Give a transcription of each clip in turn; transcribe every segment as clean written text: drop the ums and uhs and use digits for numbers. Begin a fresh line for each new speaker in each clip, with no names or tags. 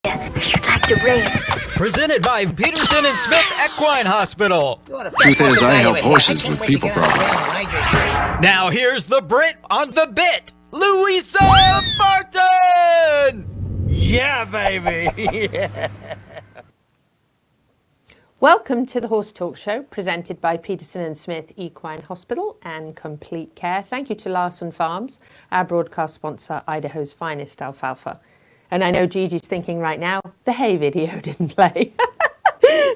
You'd like to race.
Presented by Peterson and Smith Equine Hospital.
Truth is, I help horses with people problems.
Now here's the Brit on the bit, Louisa Barton!
Yeah, baby!
Welcome to the Horse Talk Show, presented by Peterson and Smith Equine Hospital and Complete Care. Thank you to Larson Farms, our broadcast sponsor, Idaho's finest alfalfa. And I know Gigi's thinking right now, the hay video didn't play.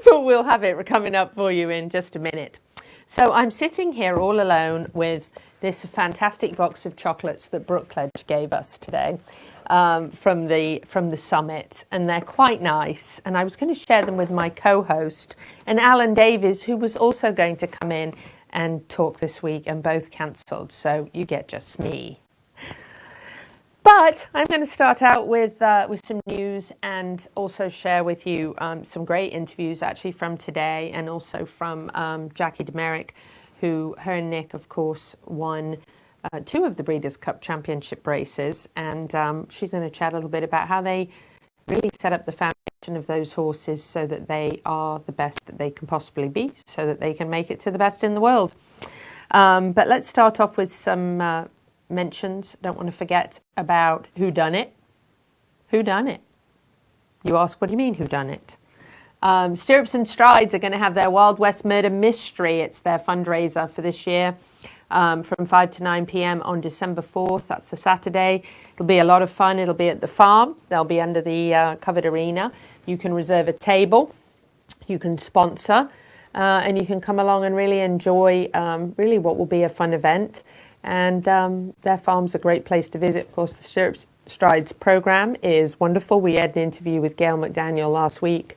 But we'll have it coming up for you in just a minute. So I'm sitting here all alone with this fantastic box of chocolates that Brookledge gave us today from the summit, and they're quite nice. And I was going to share them with my co-host and Alan Davies, who was also going to come in and talk this week, and both cancelled. So you get just me. But I'm going to start out with some news and also share with you some great interviews actually from today, and also from Jaqui de Meric, who her and Nick, of course, won 2 of the Breeders' Cup Championship races. And she's going to chat a little bit about how they really set up the foundation of those horses so that they are the best that they can possibly be, so that they can make it to the best in the world. But let's start off with some mentions. Don't want to forget about Who Done It. Who Done It? You ask, what do you mean, who done it? Stirrups and Strides are going to have their Wild West Murder Mystery. It's their fundraiser for this year, from 5 to 9 p.m. on December 4th. That's a Saturday. It'll be a lot of fun. It'll be at the farm. They'll be under the covered arena. You can reserve a table. You can sponsor. And you can come along and really enjoy really what will be a fun event. And their farm's a great place to visit. Of course, the Stirrups Strides program is wonderful. We had an interview with Gail McDaniel last week,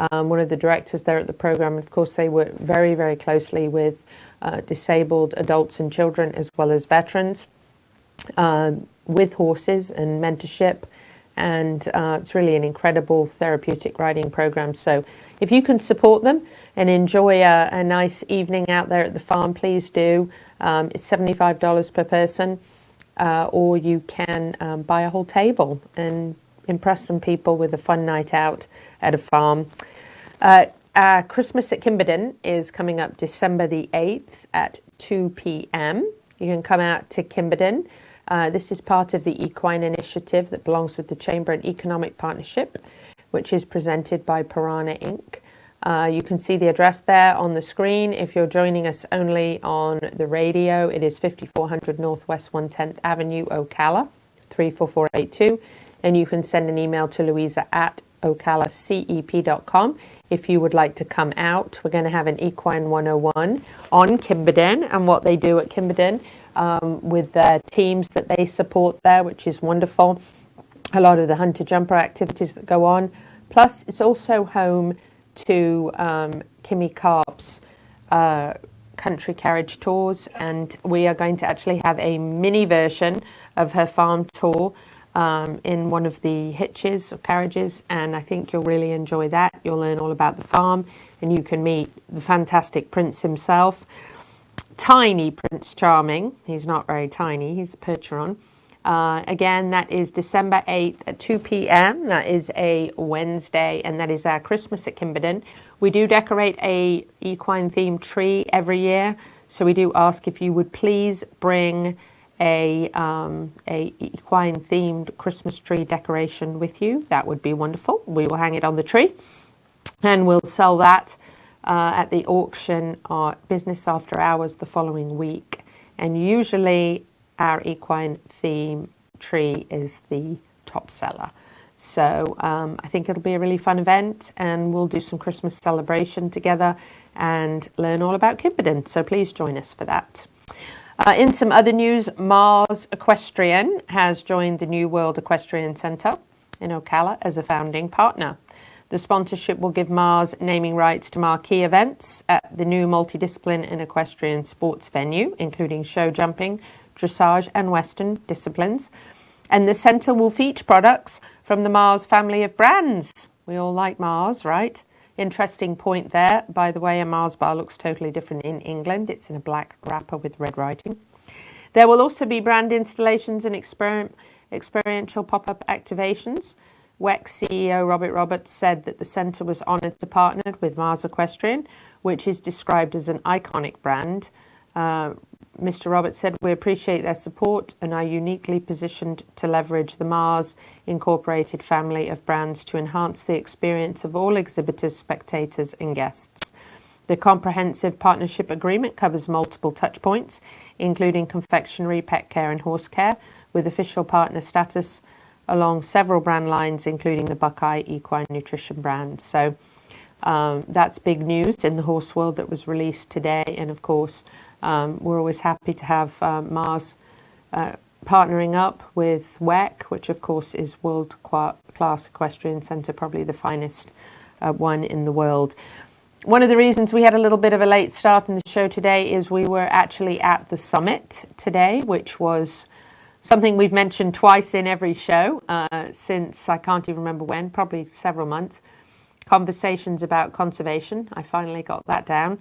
one of the directors there at the program. And of course, they work very, very closely with disabled adults and children, as well as veterans, with horses and mentorship. And it's really an incredible therapeutic riding program. So if you can support them and enjoy a nice evening out there at the farm, please do. It's $75 per person, or you can buy a whole table and impress some people with a fun night out at a farm. Christmas at Kimberdan is coming up December the 8th at 2 p.m. You can come out to Kimberdan. This is part of the Equine initiative that belongs with the Chamber and Economic Partnership, which is presented by Piranha Inc. You can see the address there on the screen. If you're joining us only on the radio, it is 5400 Northwest 110th Avenue, Ocala, 34482. And you can send an email to Louisa at ocalacep.com if you would like to come out. We're going to have an Equine 101 on Kimberdan and what they do at Kimberdan with their teams that they support there, which is wonderful. A lot of the hunter-jumper activities that go on. Plus, it's also home to Kimmy Carp's country carriage tours, and we are going to actually have a mini version of her farm tour in one of the hitches or carriages, and I think you'll really enjoy that. You'll learn all about the farm, and you can meet the fantastic Prince himself, tiny Prince Charming. He's not very tiny, he's a Percheron. Again, that is December 8th at 2 p.m. That is a Wednesday, and that is our Christmas at Kimberdan. We do decorate a equine-themed tree every year, so we do ask if you would please bring a equine-themed Christmas tree decoration with you. That would be wonderful. We will hang it on the tree, and we'll sell that at the auction or business after hours the following week. And usually our equine theme tree is the top seller. So I think it'll be a really fun event, and we'll do some Christmas celebration together and learn all about Kimberdan. So please join us for that. In some other news, Mars Equestrian has joined the New World Equestrian Centre in Ocala as a founding partner. The sponsorship will give Mars naming rights to marquee events at the new multidiscipline and equestrian sports venue, including show jumping, dressage and Western disciplines. And the centre will feature products from the Mars family of brands. We all like Mars, right? Interesting point there. By the way, a Mars bar looks totally different in England. It's in a black wrapper with red writing. There will also be brand installations and experiential pop-up activations. WEC CEO Robert Roberts said that the centre was honoured to partner with Mars Equestrian, which is described as an iconic brand. Mr. Roberts said, "We appreciate their support and are uniquely positioned to leverage the Mars Incorporated family of brands to enhance the experience of all exhibitors, spectators and guests." The comprehensive partnership agreement covers multiple touchpoints, including confectionery, pet care and horse care, with official partner status along several brand lines, including the Buckeye Equine Nutrition brand. So that's big news in the horse world that was released today. And of course, we're always happy to have Mars partnering up with WEC, which of course is world-class equestrian centre, probably the finest one in the world. One of the reasons we had a little bit of a late start in the show today is we were actually at the summit today, which was something we've mentioned twice in every show since I can't even remember when, probably several months. Conversations about conservation. I finally got that down.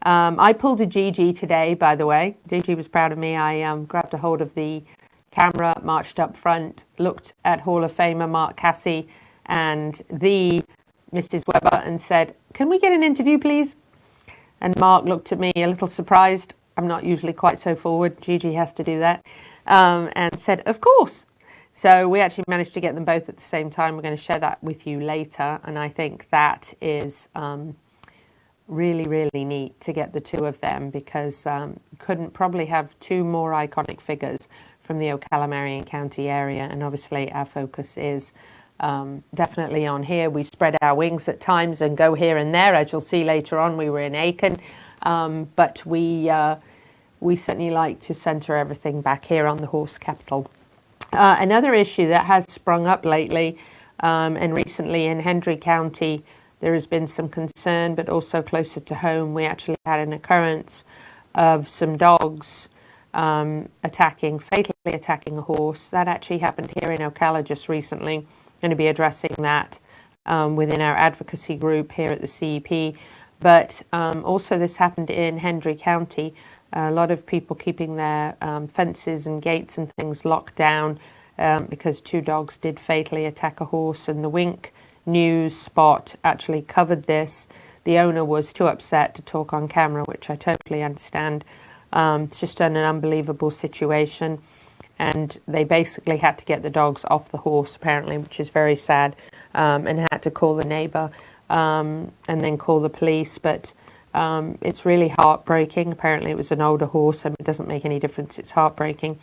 I pulled a Gigi today, by the way. Gigi was proud of me. I grabbed a hold of the camera, marched up front, looked at Hall of Famer Mark Casse and the Mrs. Weber and said, "Can we get an interview, please?" And Mark looked at me a little surprised. I'm not usually quite so forward. Gigi has to do that. And said, "Of course." So we actually managed to get them both at the same time. We're going to share that with you later. And I think that is really, really neat to get the two of them, because couldn't probably have two more iconic figures from the Ocala-Marion County area. And obviously our focus is definitely on here. We spread our wings at times and go here and there. As you'll see later on, we were in Aiken. But we certainly like to centre everything back here on the horse capital. Another issue that has sprung up lately and recently in Hendry County, there has been some concern, but also closer to home, we actually had an occurrence of some dogs fatally attacking a horse. That actually happened here in Ocala just recently. Going to be addressing that within our advocacy group here at the CEP. But also this happened in Hendry County. A lot of people keeping their fences and gates and things locked down because two dogs did fatally attack a horse, and the Wink News spot actually covered this. The owner was too upset to talk on camera, which I totally understand. It's just an unbelievable situation, and they basically had to get the dogs off the horse apparently, which is very sad, and had to call the neighbour and then call the police. But it's really heartbreaking. Apparently it was an older horse, and it doesn't make any difference. It's heartbreaking.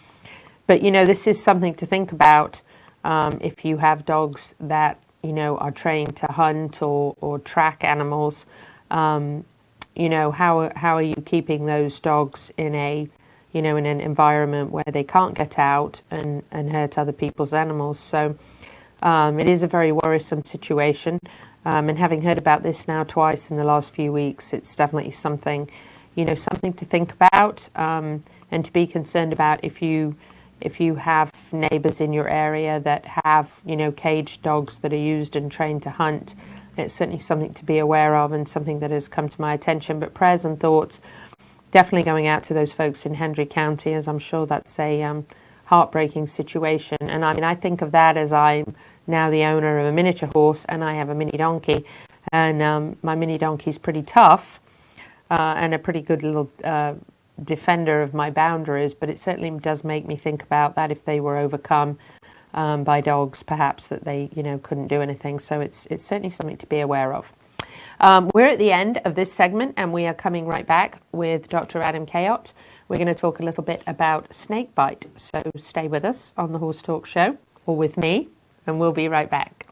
But, you know, this is something to think about if you have dogs that, you know, are trained to hunt or track animals. You know, how are you keeping those dogs in a, you know, in an environment where they can't get out and hurt other people's animals? So it is a very worrisome situation. And having heard about this now twice in the last few weeks, it's definitely something, you know, something to think about and to be concerned about if you have neighbours in your area that have, you know, caged dogs that are used and trained to hunt. It's certainly something to be aware of and something that has come to my attention. But prayers and thoughts definitely going out to those folks in Hendry County, as I'm sure that's a heartbreaking situation. And I mean, I think of that as I'm now the owner of a miniature horse and I have a mini donkey. And my mini donkey's pretty tough and a pretty good little defender of my boundaries, but it certainly does make me think about that if they were overcome by dogs, perhaps that they, you know, couldn't do anything. So it's certainly something to be aware of. We're at the end of this segment and we are coming right back with Dr. Adam Cayot. We're going to talk a little bit about snake bite. So stay with us on the Horse Talk Show, or with me, and we'll be right back.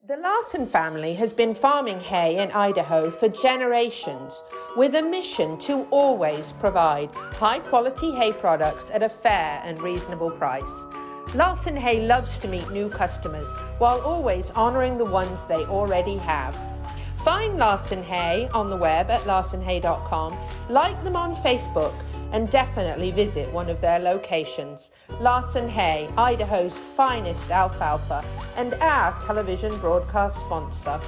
The Larson family has been farming hay in Idaho for generations, with a mission to always provide high-quality hay products at a fair and reasonable price. Larson Hay loves to meet new customers while always honoring the ones they already have. Find Larson Hay on the web at larsonhay.com, like them on Facebook, and definitely visit one of their locations. Larson Hay, Idaho's finest alfalfa, and our television broadcast sponsor.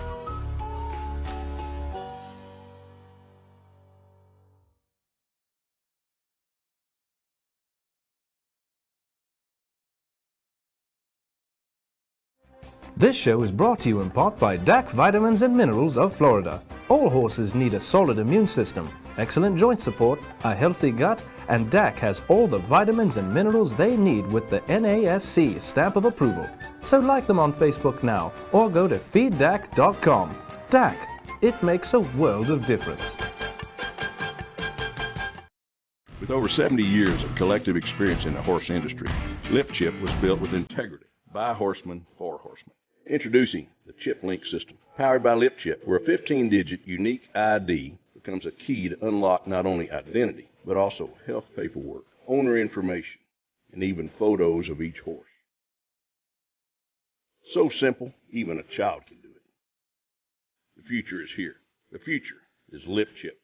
This show is brought to you in part by DAC Vitamins and Minerals of Florida. All horses need a solid immune system, excellent joint support, a healthy gut, and DAC has all the vitamins and minerals they need with the NASC stamp of approval. So like them on Facebook now, or go to feeddac.com. DAC, it makes a world of difference.
With over 70 years of collective experience in the horse industry, Lip Chip was built with integrity by horsemen for horsemen. Introducing the Chip Link system, powered by Lip Chip, where a 15-digit unique ID becomes a key to unlock not only identity, but also health paperwork, owner information, and even photos of each horse. So simple, even a child can do it. The future is here. The future is Lip Chip.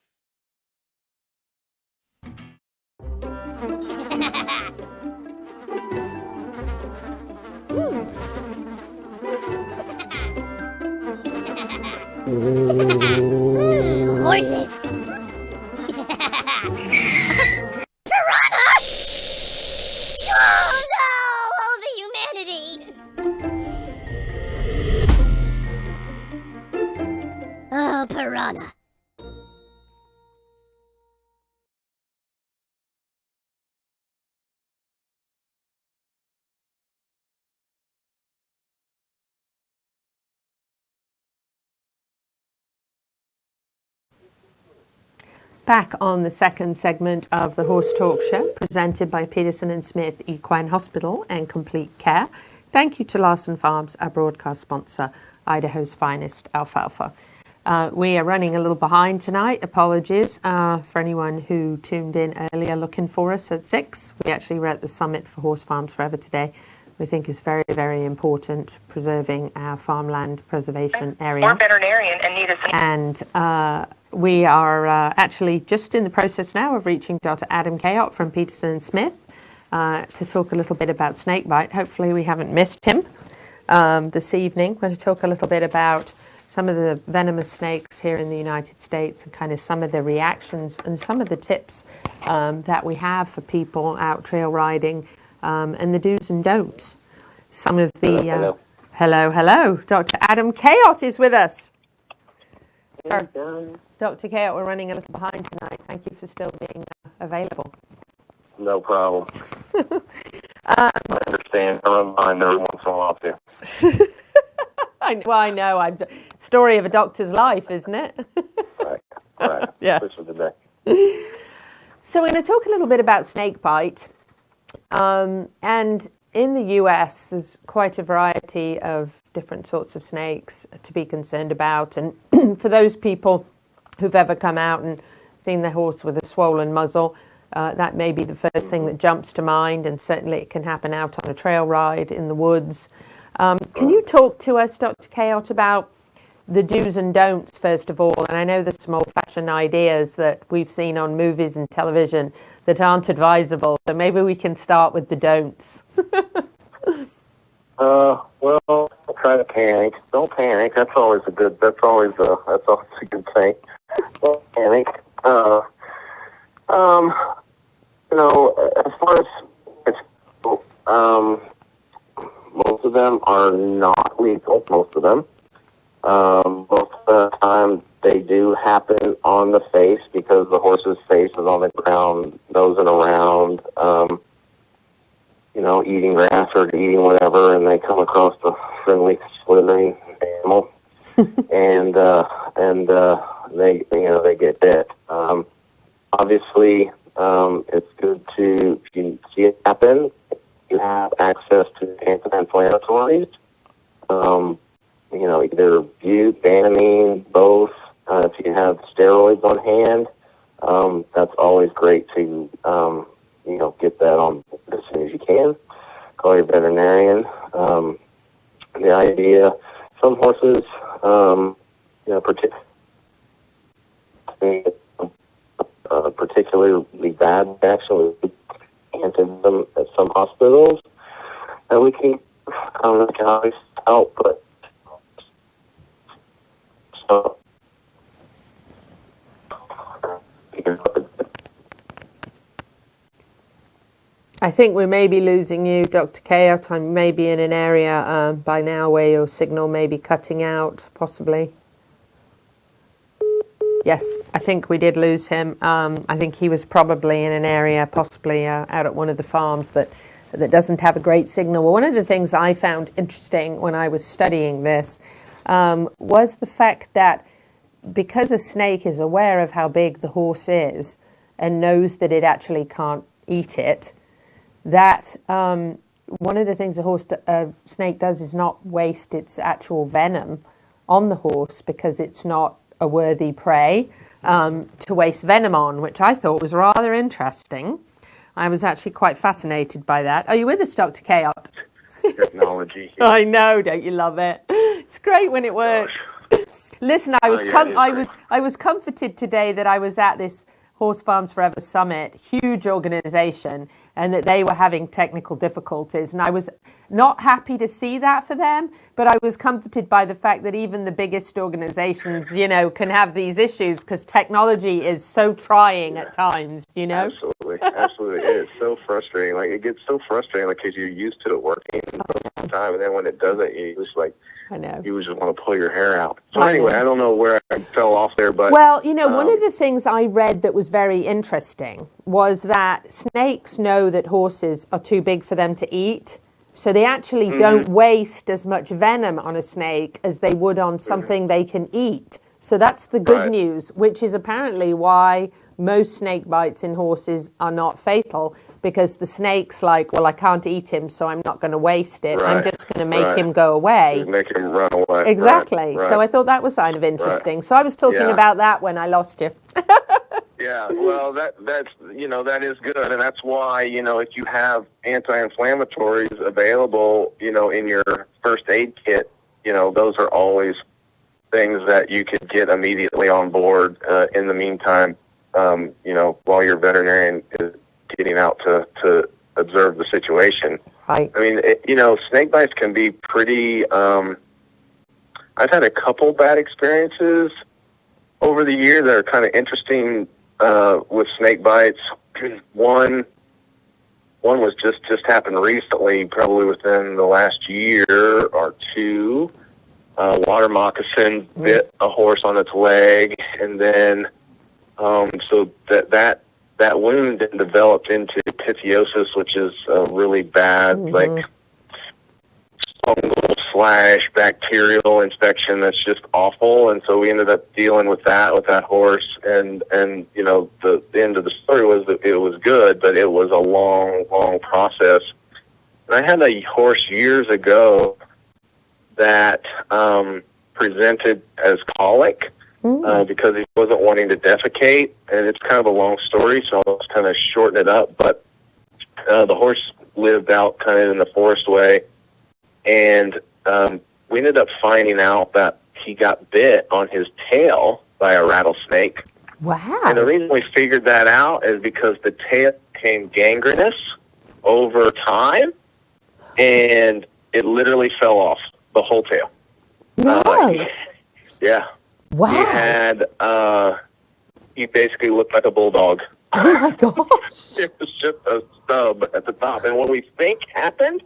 Horses. Piranha! Oh no! Oh, the humanity! Oh, piranha.
Back on the second segment of the Horse Talk Show, presented by Peterson and Smith Equine Hospital and Complete Care. Thank you to Larson Farms, our broadcast sponsor, Idaho's finest alfalfa. We are running a little behind tonight. Apologies for anyone who tuned in earlier looking for us at 6. We actually were at the Summit for Horse Farms Forever today. We think it's very, very important preserving our farmland preservation area.
Or veterinarian and need us.
And we are actually just in the process now of reaching Dr. Adam Cayot from Peterson and Smith to talk a little bit about snakebite. Hopefully we haven't missed him this evening. We're going to talk a little bit about some of the venomous snakes here in the United States and kind of some of the reactions and some of the tips that we have for people out trail riding and the do's and don'ts. Some of the... hello. Dr. Adam Cayot is with us. Sorry, Dr. Cayot, we're running a little behind tonight. Thank you for still being available.
No problem. I understand. I run behind every once in a while, too.
I know. Story of a doctor's life, isn't it?
Right.
Yes.
Especially today.
So we're going to talk a little bit about snakebite. And in the US, there's quite a variety of different sorts of snakes to be concerned about. And for those people who've ever come out and seen their horse with a swollen muzzle, that may be the first thing that jumps to mind. And certainly it can happen out on a trail ride in the woods. Can you talk to us, Dr. Cayot, about the do's and don'ts, first of all? And I know there's some old-fashioned ideas that we've seen on movies and television that aren't advisable. So maybe we can start with the don'ts.
Well, don't try to panic. Don't panic. That's always a good thing. Don't panic. As far as most of them are not lethal. Most of them. Most of the time, they do happen on the face because the horse's face is on the ground, nosing around, eating grass or eating whatever, and they come across the friendly, slithering animal, and they get bit. Obviously, it's good to, if you see it happen, you have access to anti-inflammatories. either bute, banamine, both. If you have steroids on hand, that's always great to, get that on as soon as you can. Call your veterinarian. The idea, some horses, particularly bad reaction with them at some hospitals, and we can, I don't know how to help, but so.
I think we may be losing you, Dr. Cayot. I may be in an area by now where your signal may be cutting out, possibly. Yes, I think we did lose him. I think he was probably in an area, possibly out at one of the farms that doesn't have a great signal. Well, one of the things I found interesting when I was studying this was the fact that because a snake is aware of how big the horse is and knows that it actually can't eat it, that one of the things a snake does is not waste its actual venom on the horse because it's not a worthy prey to waste venom on, which I thought was rather interesting. I was actually quite fascinated by that. Are you with us, Dr. Cayot?
Technology.
I know, don't you love it? It's great when it works. Listen, I was comforted today that I was at this Horse Farms Forever Summit, huge organization, and that they were having technical difficulties. And I was not happy to see that for them, but I was comforted by the fact that even the biggest organizations, can have these issues because technology is so trying at times,
Absolutely. It's so frustrating. Like, it gets so frustrating, because you're used to it working all the time, and then when it doesn't, you just
I know.
You just want to pull your hair out. So anyway, I don't know where I fell off there, but...
Well, one of the things I read that was very interesting was that snakes know that horses are too big for them to eat. So they actually don't waste as much venom on a snake as they would on something they can eat. So that's the good news, which is apparently why most snake bites in horses are not fatal, because the snake's like, well, I can't eat him, so I'm not going to waste it. I'm just going to make him go away.
Just make him run away.
Exactly. So I thought that was kind of interesting. So I was talking about that when I lost you.
Yeah, well, that's that is good, and that's why, if you have anti-inflammatories available, in your first aid kit, those are always things that you could get immediately on board in the meantime, while your veterinarian is getting out to observe the situation.
Right.
I mean, snake bites can be pretty, I've had a couple bad experiences over the year that are kind of interesting with snake bites. One was just happened recently, probably within the last year or two. Water moccasin bit a horse on its leg, and then so that wound then developed into pitheosis, which is a really bad, like fungal / bacterial infection that's just awful. And so we ended up dealing with that horse, and the end of the story was that it was good, but it was a long process. And I had a horse years ago that presented as colic because he wasn't wanting to defecate, and it's kind of a long story, so I'll just kind of shorten it up. But the horse lived out kind of in the forest way, and we ended up finding out that he got bit on his tail by a rattlesnake.
Wow.
And the reason we figured that out is because the tail became gangrenous over time, and it literally fell off, the whole tail.
No.
Yeah.
Wow.
He had, he basically looked like a bulldog.
Oh my gosh.
It was just a stub at the top. And what we think happened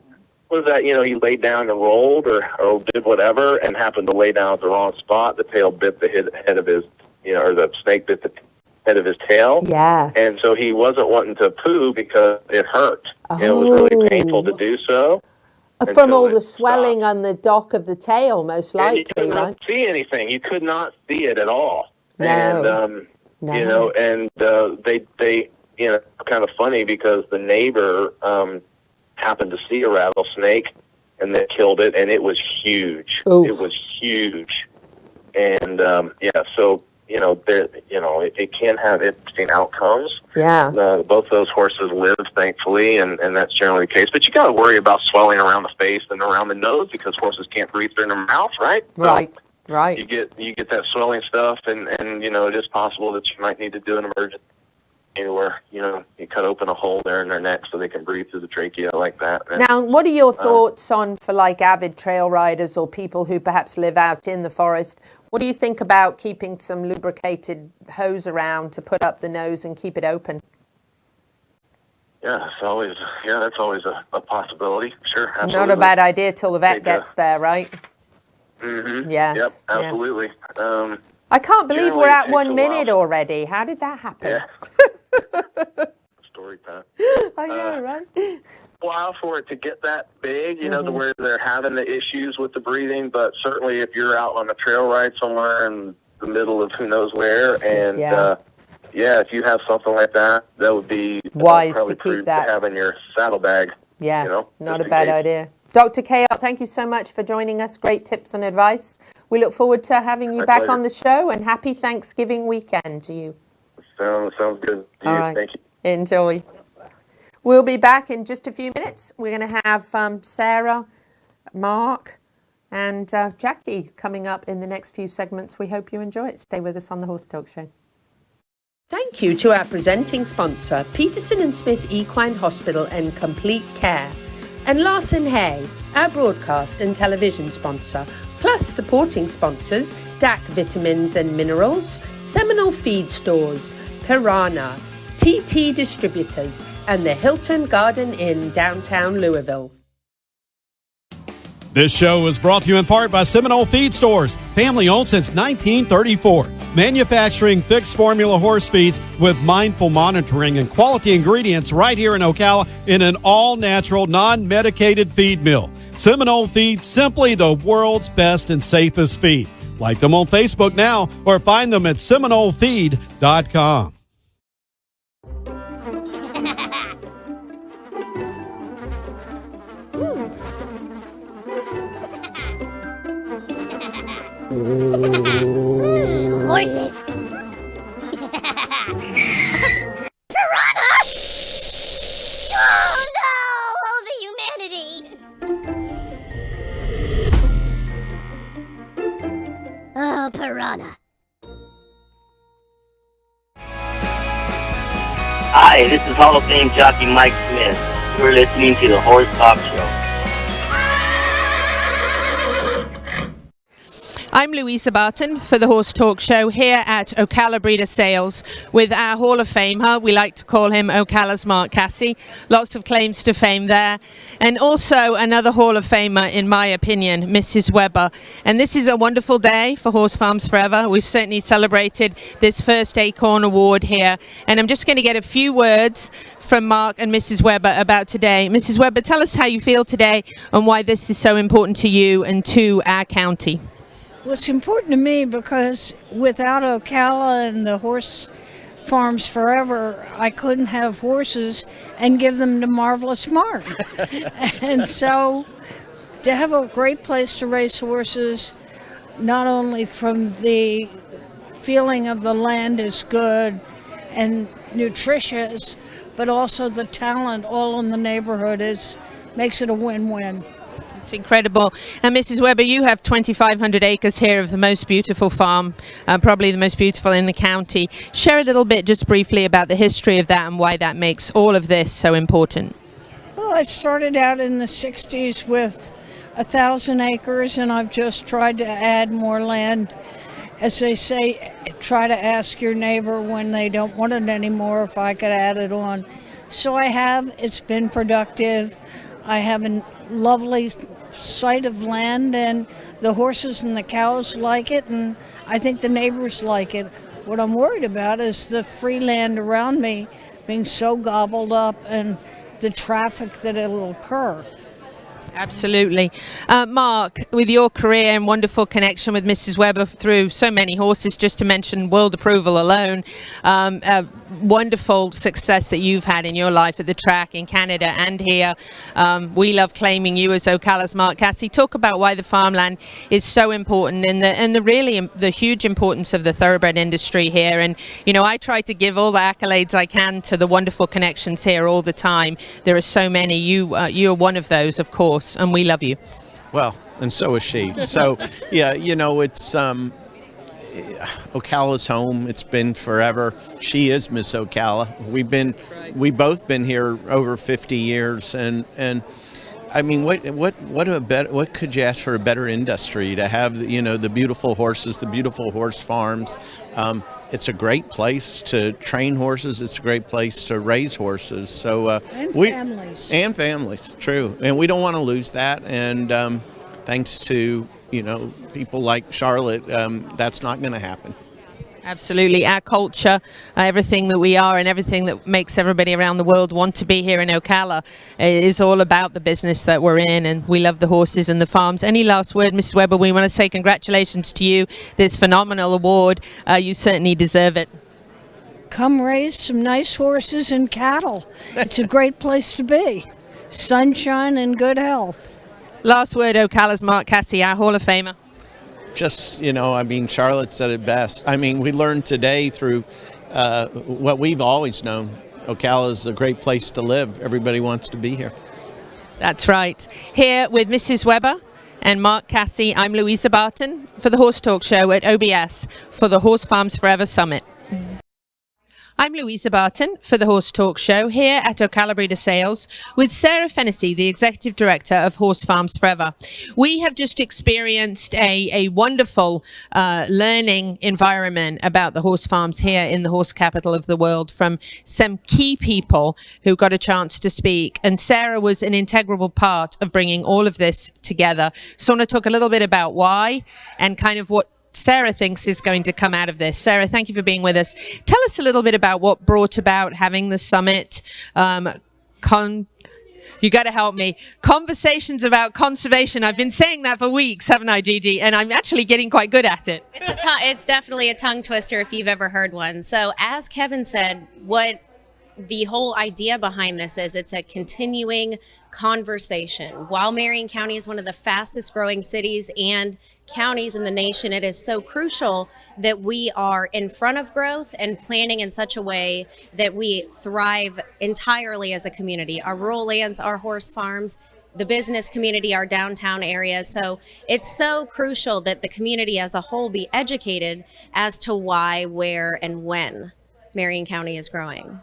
was that, he laid down and rolled or did whatever and happened to lay down at the wrong spot. The tail bit the head of his, or the snake bit the head of his tail.
Yes.
And so he wasn't wanting to poo because it hurt. And it was really painful to do so.
From all the swelling on the dock of the tail, most likely,
and you couldn't see anything. You could not see it at all. No. And, they kind of funny because the neighbor happened to see a rattlesnake, and they killed it, and it was huge.
Ooh.
It was huge. And, so, it can have interesting outcomes.
Yeah.
Both those horses lived, thankfully, and that's generally the case. But you got to worry about swelling around the face and around the nose because horses can't breathe through their mouth, right?
Right.
So
right.
You get that swelling stuff, and it is possible that you might need to do an emergency where you cut open a hole there in their neck so they can breathe through the trachea like that. And,
now, what are your thoughts on for like avid trail riders or people who perhaps live out in the forest? What do you think about keeping some lubricated hose around to put up the nose and keep it open?
Yeah, that's always a possibility. Sure, absolutely.
Not a bad idea till the vet gets there, right?
Mm-hmm.
Yes.
Yep, absolutely.
Yeah. I can't believe we're at 1 minute already. How did that happen?
Yeah. Story time.
I know, right?
While for it to get that big, to where they're having the issues with the breathing, but certainly if you're out on a trail ride somewhere in the middle of who knows where, and if you have something like that, that would be
wise
probably
to keep that.
To have in your saddlebag.
Yes, not a bad idea. Dr. Cayot, thank you so much for joining us. Great tips and advice. We look forward to having you back on the show, and happy Thanksgiving weekend to you.
Sounds good.
All right.
Thank you.
Enjoy. We'll be back in just a few minutes. We're going to have Sara, Mark, and Jaqui coming up in the next few segments. We hope you enjoy it. Stay with us on the Horse Talk Show. Thank you to our presenting sponsor, Peterson and Smith Equine Hospital and Complete Care, and Larson Hay, our broadcast and television sponsor, plus supporting sponsors, DAC Vitamins and Minerals, Seminole Feed Stores, Piranha, TT Distributors, and the Hilton Garden Inn, downtown Louisville.
This show is brought to you in part by Seminole Feed Stores, family owned since 1934. Manufacturing fixed formula horse feeds with mindful monitoring and quality ingredients right here in Ocala in an all-natural, non-medicated feed mill. Seminole Feed, simply the world's best and safest feed. Like them on Facebook now or find them at SeminoleFeed.com.
Horses. Piranha! Oh no! Oh, the humanity! Oh, piranha.
Hi, this is Hall of Fame jockey Mike Smith. You're listening to the Horse Talk Show.
I'm Louisa Barton for the Horse Talk Show here at Ocala Breeder Sales with our Hall of Famer. We like to call him Ocala's Mark Casse. Lots of claims to fame there. And also another Hall of Famer, in my opinion, Mrs. Weber. And this is a wonderful day for Horse Farms Forever. We've certainly celebrated this first Acorn Award here. And I'm just going to get a few words from Mark and Mrs. Weber about today. Mrs. Weber, tell us how you feel today and why this is so important to you and to our county.
Well, it's important to me because without Ocala and the Horse Farms Forever, I couldn't have horses and give them to Marvelous Mark. And so to have a great place to race horses, not only from the feeling of the land is good and nutritious, but also the talent all in the neighborhood makes it a win-win.
It's incredible. And Mrs. Weber, you have 2,500 acres here of the most beautiful farm, probably the most beautiful in the county. Share a little bit just briefly about the history of that and why that makes all of this so important.
Well, I started out in the 60s with 1,000 acres, and I've just tried to add more land. As they say, try to ask your neighbor when they don't want it anymore if I could add it on. So I have. It's been productive. I have a lovely site of land, and the horses and the cows like it, and I think the neighbors like it. What I'm worried about is the free land around me being so gobbled up and the traffic that it will occur.
Absolutely. Mark, with your career and wonderful connection with Mrs. Weber through so many horses, just to mention world approval alone, wonderful success that you've had in your life at the track in Canada and here. We love claiming you as Ocala's Mark Casse. Talk about why the farmland is so important and the huge importance of the thoroughbred industry here. And, you know, I try to give all the accolades I can to the wonderful connections here all the time. There are so many. You're one of those, of course, and we love you.
Well, and so is she. So, yeah, you know, it's Ocala's home. It's been forever. She is Miss Ocala. We've both been here over 50 years, and I mean, what could you ask for a better industry to have? You know, the beautiful horses, the beautiful horse farms. It's a great place to train horses. It's a great place to raise horses. So families, true. And we don't want to lose that. And thanks to, you know, people like Charlotte, that's not going to happen.
Absolutely. Our culture, everything that we are and everything that makes everybody around the world want to be here in Ocala is all about the business that we're in, and we love the horses and the farms. Any last word, Mrs. Weber? We want to say congratulations to you, this phenomenal award. You certainly deserve it.
Come raise some nice horses and cattle. It's a great place to be. Sunshine and good health.
Last word, Ocala's Mark Casse, our Hall of Famer.
Just, you know, I mean, Charlotte said it best. I mean, we learned today through what we've always known. Ocala is a great place to live. Everybody wants to be here.
That's right. Here with Mrs. Weber and Mark Casse, I'm Louisa Barton for the Horse Talk Show at OBS for the Horse Farms Forever Summit. I'm Louisa Barton for the Horse Talk Show here at Ocala Breeder Sales with Sara Powell-Fennessy, the Executive Director of Horse Farms Forever. We have just experienced a wonderful learning environment about the horse farms here in the horse capital of the world from some key people who got a chance to speak. And Sara was an integral part of bringing all of this together. So I want to talk a little bit about why and kind of what Sara thinks is going to come out of this. Sara, thank you for being with us. Tell us a little bit about what brought about having the summit. You got to help me. Conversations about conservation. I've been saying that for weeks, haven't I, Gigi? And I'm actually getting quite good at it.
It's definitely a tongue twister if you've ever heard one. So as Kevin said, what the whole idea behind this is it's a continuing conversation. While Marion County is one of the fastest growing cities and counties in the nation, it is so crucial that we are in front of growth and planning in such a way that we thrive entirely as a community. Our rural lands, our horse farms, the business community, our downtown area. So it's so crucial that the community as a whole be educated as to why, where, and when Marion County is growing.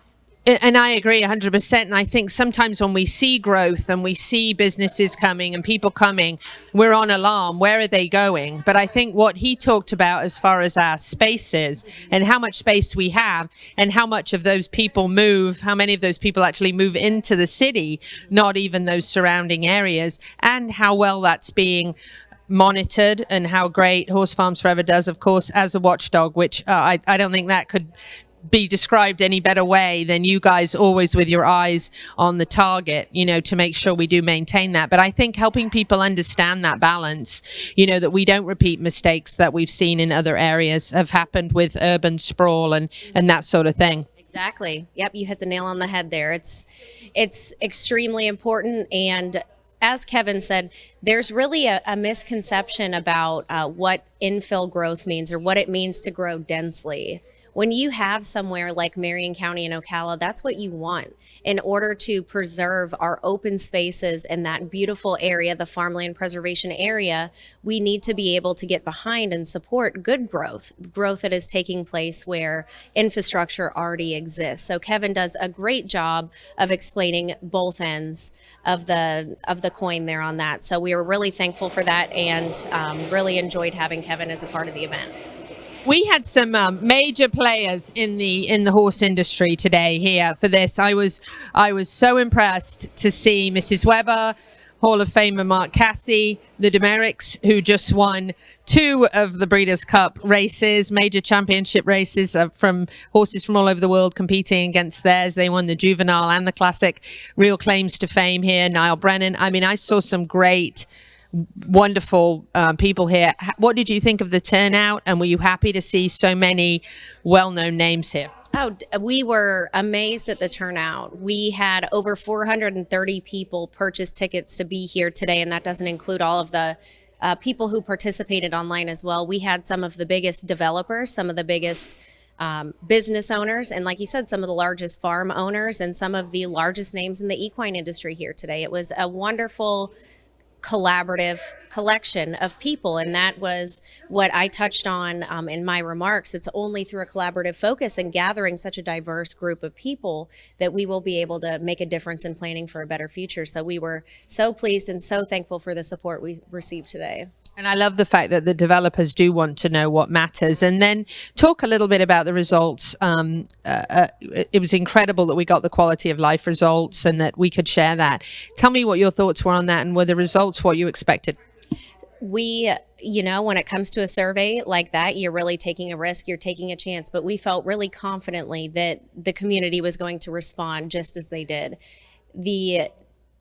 And I agree 100%. And I think sometimes when we see growth and we see businesses coming and people coming, we're on alarm. Where are they going? But I think what he talked about as far as our spaces and how much space we have and how much of those people move, how many of those people actually move into the city, not even those surrounding areas, and how well that's being monitored and how great Horse Farms Forever does, of course, as a watchdog, which I don't think that could be described any better way than you guys always with your eyes on the target, you know, to make sure we do maintain that. But I think helping people understand that balance, you know, that we don't repeat mistakes that we've seen in other areas have happened with urban sprawl and that sort of thing.
Exactly. Yep, you hit the nail on the head there. It's extremely important. And as Kevin said, there's really a misconception about what infill growth means or what it means to grow densely. When you have somewhere like Marion County and Ocala, that's what you want in order to preserve our open spaces and that beautiful area, the farmland preservation area. We need to be able to get behind and support good growth that is taking place where infrastructure already exists. So Kevin does a great job of explaining both ends of the coin there on that. So we were really thankful for that and really enjoyed having Kevin as a part of the event.
We had some major players in the horse industry today here for this. I was so impressed to see Mrs. Weber, Hall of Famer Mark Casse, the de Merics, who just won 2 of the Breeders' Cup races, major championship races from horses from all over the world competing against theirs. They won the Juvenile and the Classic. Real claims to fame here. Niall Brennan. I mean, I saw some great, wonderful people here. What did you think of the turnout? And were you happy to see so many well-known names here?
Oh, we were amazed at the turnout. We had over 430 people purchase tickets to be here today, and that doesn't include all of the people who participated online as well. We had some of the biggest developers, some of the biggest business owners, and like you said, some of the largest farm owners and some of the largest names in the equine industry here today. It was a wonderful collaborative collection of people, and that was what I touched on in my remarks. It's only through a collaborative focus and gathering such a diverse group of people that we will be able to make a difference in planning for a better future. So we were so pleased and so thankful for the support we received today.
And I love the fact that the developers do want to know what matters. And then talk a little bit about the results. It was incredible that we got the quality of life results and that we could share that. Tell me what your thoughts were on that, and were the results what you expected?
We, when it comes to a survey like that, you're really taking a risk, you're taking a chance, but we felt really confidently that the community was going to respond just as they did. The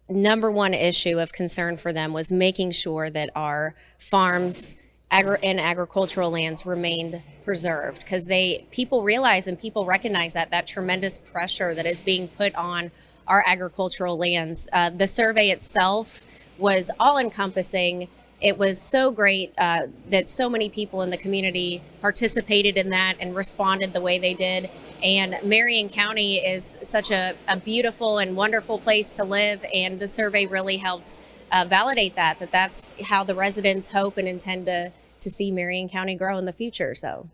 number one issue of concern for them was making sure that our farms and agricultural lands remained preserved, because people realize and people recognize that tremendous pressure that is being put on our agricultural lands. The survey itself was all encompassing. It was so great that so many people in the community participated in that and responded the way they did. And Marion County is such a beautiful and wonderful place to live. And the survey really helped validate that's how the residents hope and intend to see Marion County grow in the future. So.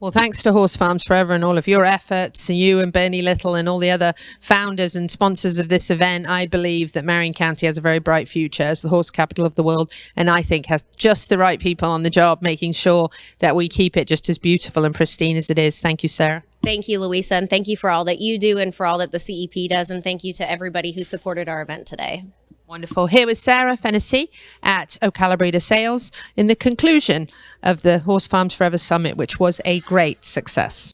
Well, thanks to Horse Farms Forever and all of your efforts, and you and Bernie Little and all the other founders and sponsors of this event. I believe that Marion County has a very bright future as the horse capital of the world, and I think has just the right people on the job, making sure that we keep it just as beautiful and pristine as it is. Thank you, Sarah.
Thank you, Louisa, and thank you for all that you do and for all that the CEP does, and thank you to everybody who supported our event today.
Wonderful. Here with Sara Powell-Fennessy at Jaqui de Sales in the conclusion of the Horse Farms Forever Summit, which was a great success.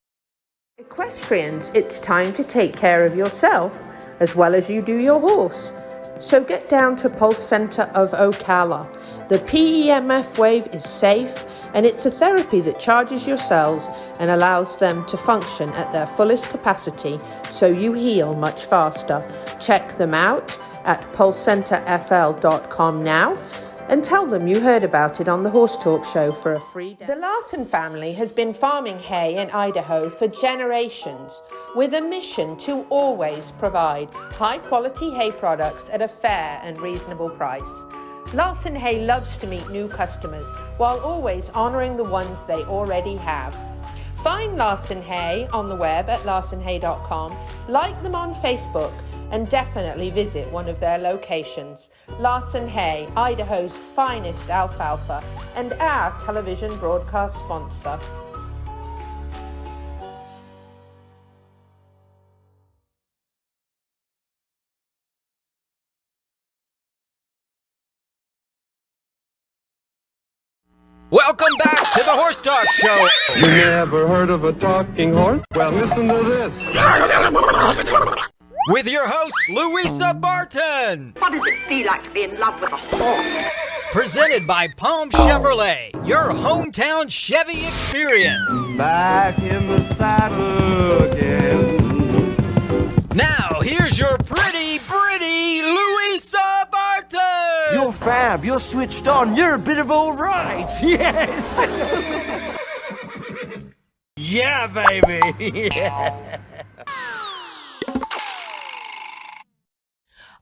Equestrians, it's time to take care of yourself as well as you do your horse. So get down to Pulse Center of Ocala. The PEMF wave is safe, and it's a therapy that charges your cells and allows them to function at their fullest capacity, so you heal much faster. Check them out at pulsecenterfl.com now and tell them you heard about it on the Horse Talk Show for a free day. The Larson family has been farming hay in Idaho for generations with a mission to always provide high-quality hay products at a fair and reasonable price. Larson Hay loves to meet new customers while always honoring the ones they already have. Find Larson Hay on the web at larsonhay.com, like them on Facebook, and definitely visit one of their locations. Larson Hay, Idaho's finest alfalfa, and our television broadcast sponsor.
Welcome back to the Horse Talk Show.
You never heard of a talking horse? Well, listen to this.
With your host, Louisa Barton.
What does it feel like to be in love with a horse?
Presented by Palm Chevrolet, your hometown Chevy experience.
Back in the saddle again.
Now, here's your pretty Louisa Barton.
You're fab. You're switched on. You're a bit of all right. Yes. Yeah, baby. Yeah.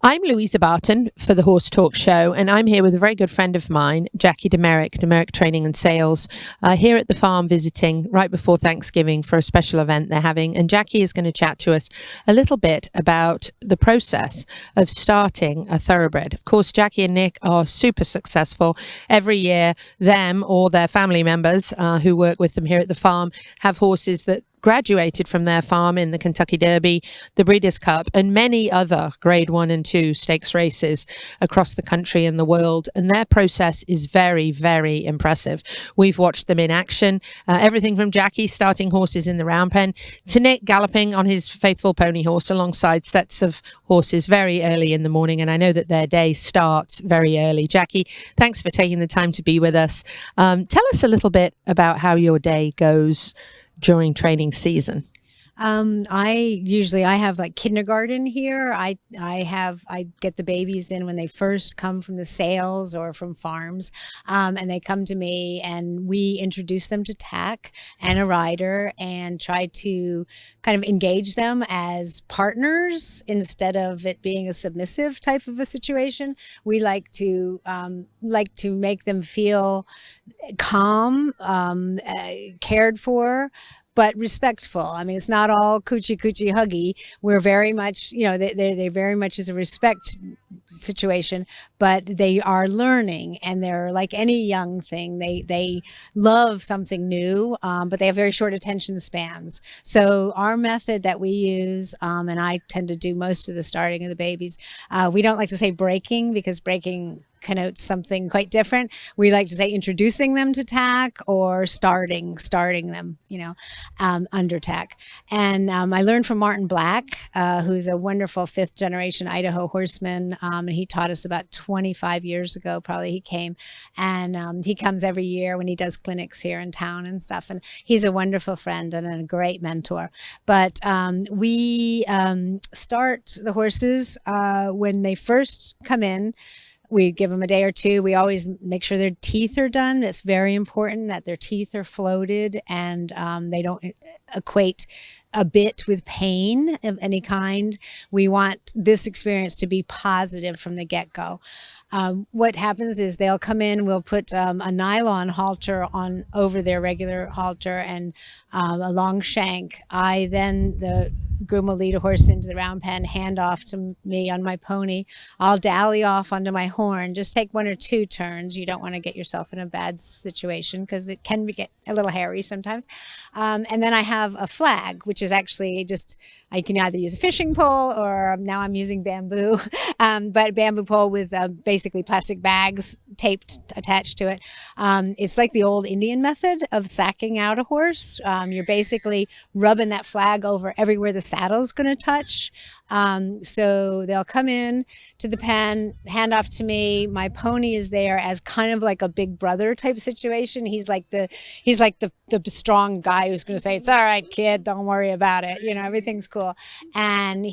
I'm Louisa Barton for the Horse Talk Show, and I'm here with a very good friend of mine, Jaqui de Meric Training and Sales, here at the farm visiting right before Thanksgiving for a special event they're having. And Jaqui is going to chat to us a little bit about the process of starting a thoroughbred. Of course, Jaqui and Nick are super successful. Every year, them or their family members who work with them here at the farm have horses that graduated from their farm in the Kentucky Derby, the Breeders' Cup, and many other Grade 1 and 2 stakes races across the country and the world. And their process is very, very impressive. We've watched them in action, everything from Jaqui starting horses in the round pen to Nick galloping on his faithful pony horse alongside sets of horses very early in the morning. And I know that their day starts very early. Jaqui, thanks for taking the time to be with us. Tell us a little bit about how your day goes during training season.
I have like kindergarten here. I get the babies in when they first come from the sales or from farms, and they come to me and we introduce them to tack and a rider and try to kind of engage them as partners instead of it being a submissive type of a situation. We like to make them feel calm, cared for, but respectful. I mean, it's not all coochie huggy. We're very much, they very much is a respect situation, but they are learning, and they're like any young thing. They love something new, but they have very short attention spans. So our method that we use, and I tend to do most of the starting of the babies, we don't like to say breaking, because breaking connotes something quite different. We like to say introducing them to tack or starting them, under tack. And I learned from Martin Black, who's a wonderful 5th generation Idaho horseman. And he taught us about 25 years ago, probably he came. And he comes every year when he does clinics here in town and stuff. And he's a wonderful friend and a great mentor. But we start the horses when they first come in. We give them a day or two. We always make sure their teeth are done. It's very important that their teeth are floated and they don't equate a bit with pain of any kind. We want this experience to be positive from the get-go. What happens is they'll come in, we'll put a nylon halter on over their regular halter and a long shank. The groom will lead a horse into the round pen, hand off to me on my pony. I'll dally off onto my horn. Just take 1 or 2 turns. You don't want to get yourself in a bad situation because it can get a little hairy sometimes. And then I have a flag, which is actually just, I can either use a fishing pole or now I'm using bamboo, but bamboo pole with basically plastic bags attached to it. It's like the old Indian method of sacking out a horse. You're basically rubbing that flag over everywhere the saddle's going to touch. So they'll come in to the pen, hand off to me. My pony is there as kind of like a big brother type situation. He's like the strong guy who's going to say, "It's all right, kid, don't worry about it. Everything's cool." And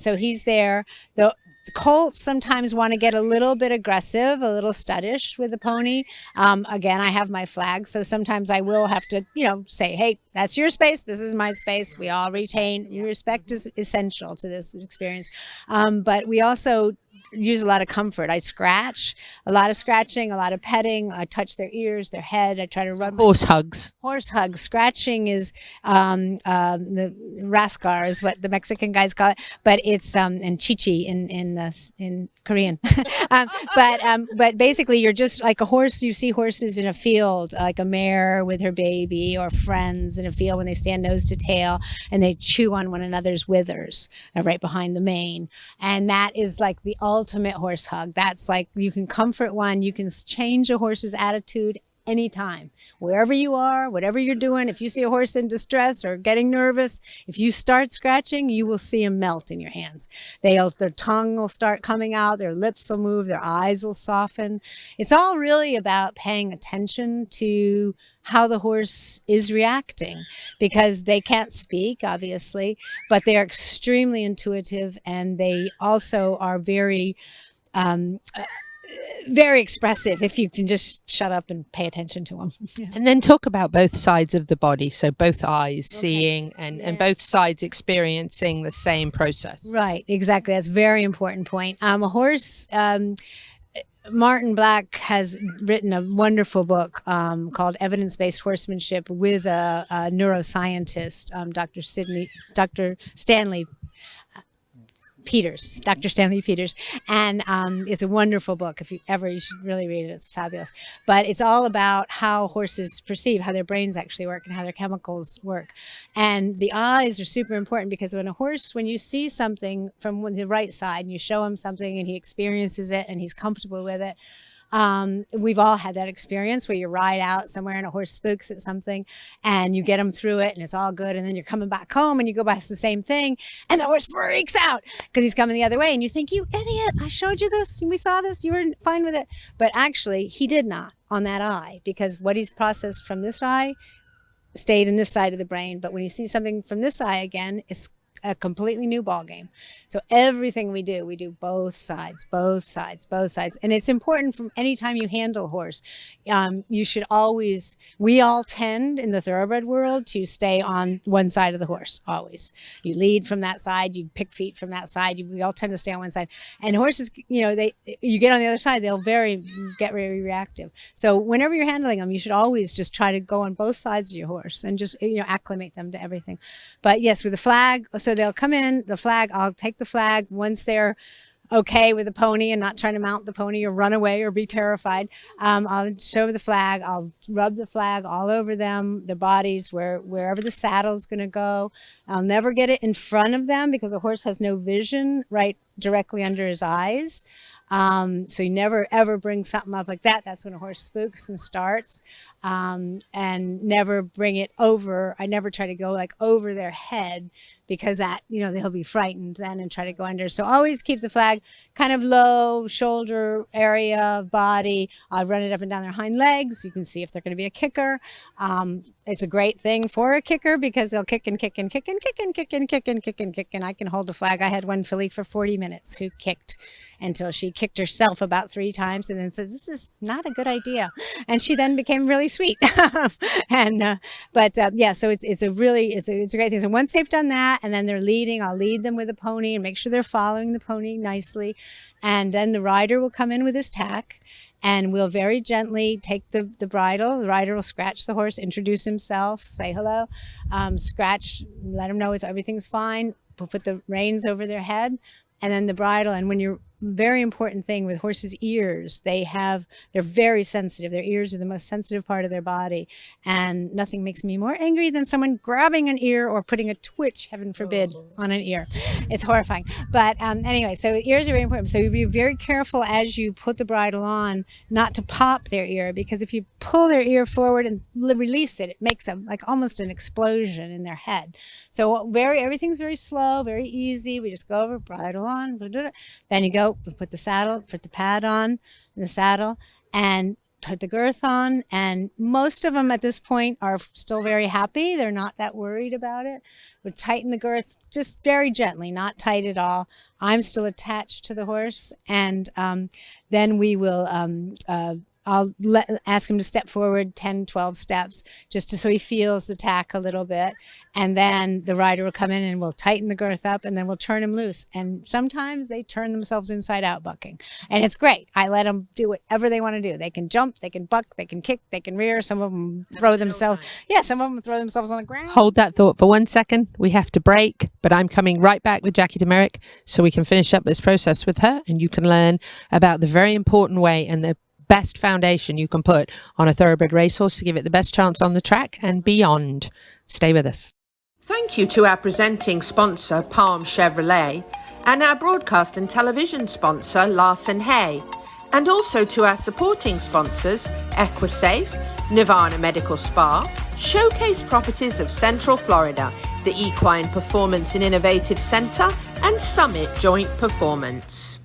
so he's there. The colts sometimes want to get a little bit aggressive, a little studdish with the pony. Again, I have my flag, so sometimes I will have to, say, "Hey, that's your space. This is my space." We all retain. Respect is essential to this experience. But we also use a lot of comfort. I scratch, a lot of scratching, a lot of petting. I touch their ears, their head. I try to rub
horse hugs.
Horse hugs. Scratching is the rascar is what the Mexican guys call it, but it's and chichi in Korean. But basically, you're just like a horse. You see horses in a field, like a mare with her baby, or friends in a field when they stand nose to tail and they chew on one another's withers right behind the mane, and that is like the ultimate horse hug. That's like, you can comfort one, you can change a horse's attitude anytime, wherever you are, whatever you're doing. If you see a horse in distress or getting nervous, if you start scratching, you will see him melt in your hands. Their tongue will start coming out, their lips will move, their eyes will soften. It's all really about paying attention to how the horse is reacting, because they can't speak, obviously, but they're extremely intuitive, and they also are very very expressive if you can just shut up and pay attention to them. Yeah.
And then talk about both sides of the body, so both eyes seeing and both sides experiencing the same process.
Right, exactly. That's a very important point. A horse, Martin Black has written a wonderful book called Evidence-Based Horsemanship with a neuroscientist, Dr. Stanley Peters, Dr. Stanley Peters, and it's a wonderful book. If you should really read it. It's fabulous. But it's all about how horses perceive, how their brains actually work, and how their chemicals work. And the eyes are super important, because when you see something from the right side and you show him something and he experiences it and he's comfortable with it. We've all had that experience where you ride out somewhere and a horse spooks at something and you get them through it and it's all good, and then you're coming back home and you go past the same thing and the horse freaks out because he's coming the other way, and you think, you idiot, I showed you this, we saw this, you were fine with it. But actually he did not on that eye, because what he's processed from this eye stayed in this side of the brain. But when you see something from this eye again, it's a completely new ball game. So everything we do both sides. And it's important from any time you handle a horse. You should always, we all tend in the thoroughbred world to stay on one side of the horse, always. You lead from that side, you pick feet from that side, we all tend to stay on one side. And horses, you get on the other side, they'll get very reactive. So whenever you're handling them, you should always just try to go on both sides of your horse and just, acclimate them to everything. But yes, with the flag, so they'll come in, the flag, I'll take the flag once they're okay with the pony and not trying to mount the pony or run away or be terrified. I'll show the flag, I'll rub the flag all over them, the bodies, wherever the saddle's going to go. I'll never get it in front of them because a horse has no vision right directly under his eyes. So you never ever bring something up like that. That's when a horse spooks and starts. And never bring it over. I never try to go like over their head, because that, they'll be frightened then and try to go under. So always keep the flag kind of low, shoulder area, body. I'll run it up and down their hind legs. You can see if they're going to be a kicker. It's a great thing for a kicker because they'll kick and kick and kick and kick and kick and kick and kick and kick. And I can hold the flag. I had one filly for 40 minutes who kicked until she kicked herself about 3 times and then said, "This is not a good idea." And she then became really sweet. Yeah, so it's a great thing. So once they've done that and then they're leading, I'll lead them with a pony and make sure they're following the pony nicely. And then the rider will come in with his tack. And we'll very gently take the bridle. The rider will scratch the horse, introduce himself, say hello, scratch, let him know everything's fine. We'll put the reins over their head, and then the bridle. And when you're very important thing with horses' ears, they're very sensitive. Their ears are the most sensitive part of their body, and nothing makes me more angry than someone grabbing an ear or putting a twitch, heaven forbid, on an ear. It's horrifying. But anyway, so ears are very important. So you be very careful as you put the bridle on not to pop their ear, because if you pull their ear forward and release it, it makes almost an explosion in their head. So everything's very slow, very easy. We just go over, bridle on, then you go. We put the pad on the saddle and put the girth on. And most of them at this point are still very happy. They're not that worried about it. We tighten the girth just very gently, not tight at all. I'm still attached to the horse. And then we will I'll ask him to step forward 10, 12 steps so he feels the tack a little bit. And then the rider will come in and we'll tighten the girth up and then we'll turn him loose. And sometimes they turn themselves inside out bucking. And it's great. I let them do whatever they want to do. They can jump, they can buck, they can kick, they can rear. Some of them throw themselves. Yeah, some of them throw themselves on the ground.
Hold that thought for 1 second. We have to break, but I'm coming right back with Jaqui de Meric so we can finish up this process with her and you can learn about the very important way and the best foundation you can put on a thoroughbred racehorse to give it the best chance on the track and beyond. Stay with us.
Thank you to our presenting sponsor, Palm Chevrolet, and our broadcast and television sponsor, Larson Hay, and also to our supporting sponsors, Equisafe, Nirvana Medical Spa, Showcase Properties of Central Florida, the Equine Performance and Innovative Center, and Summit Joint Performance.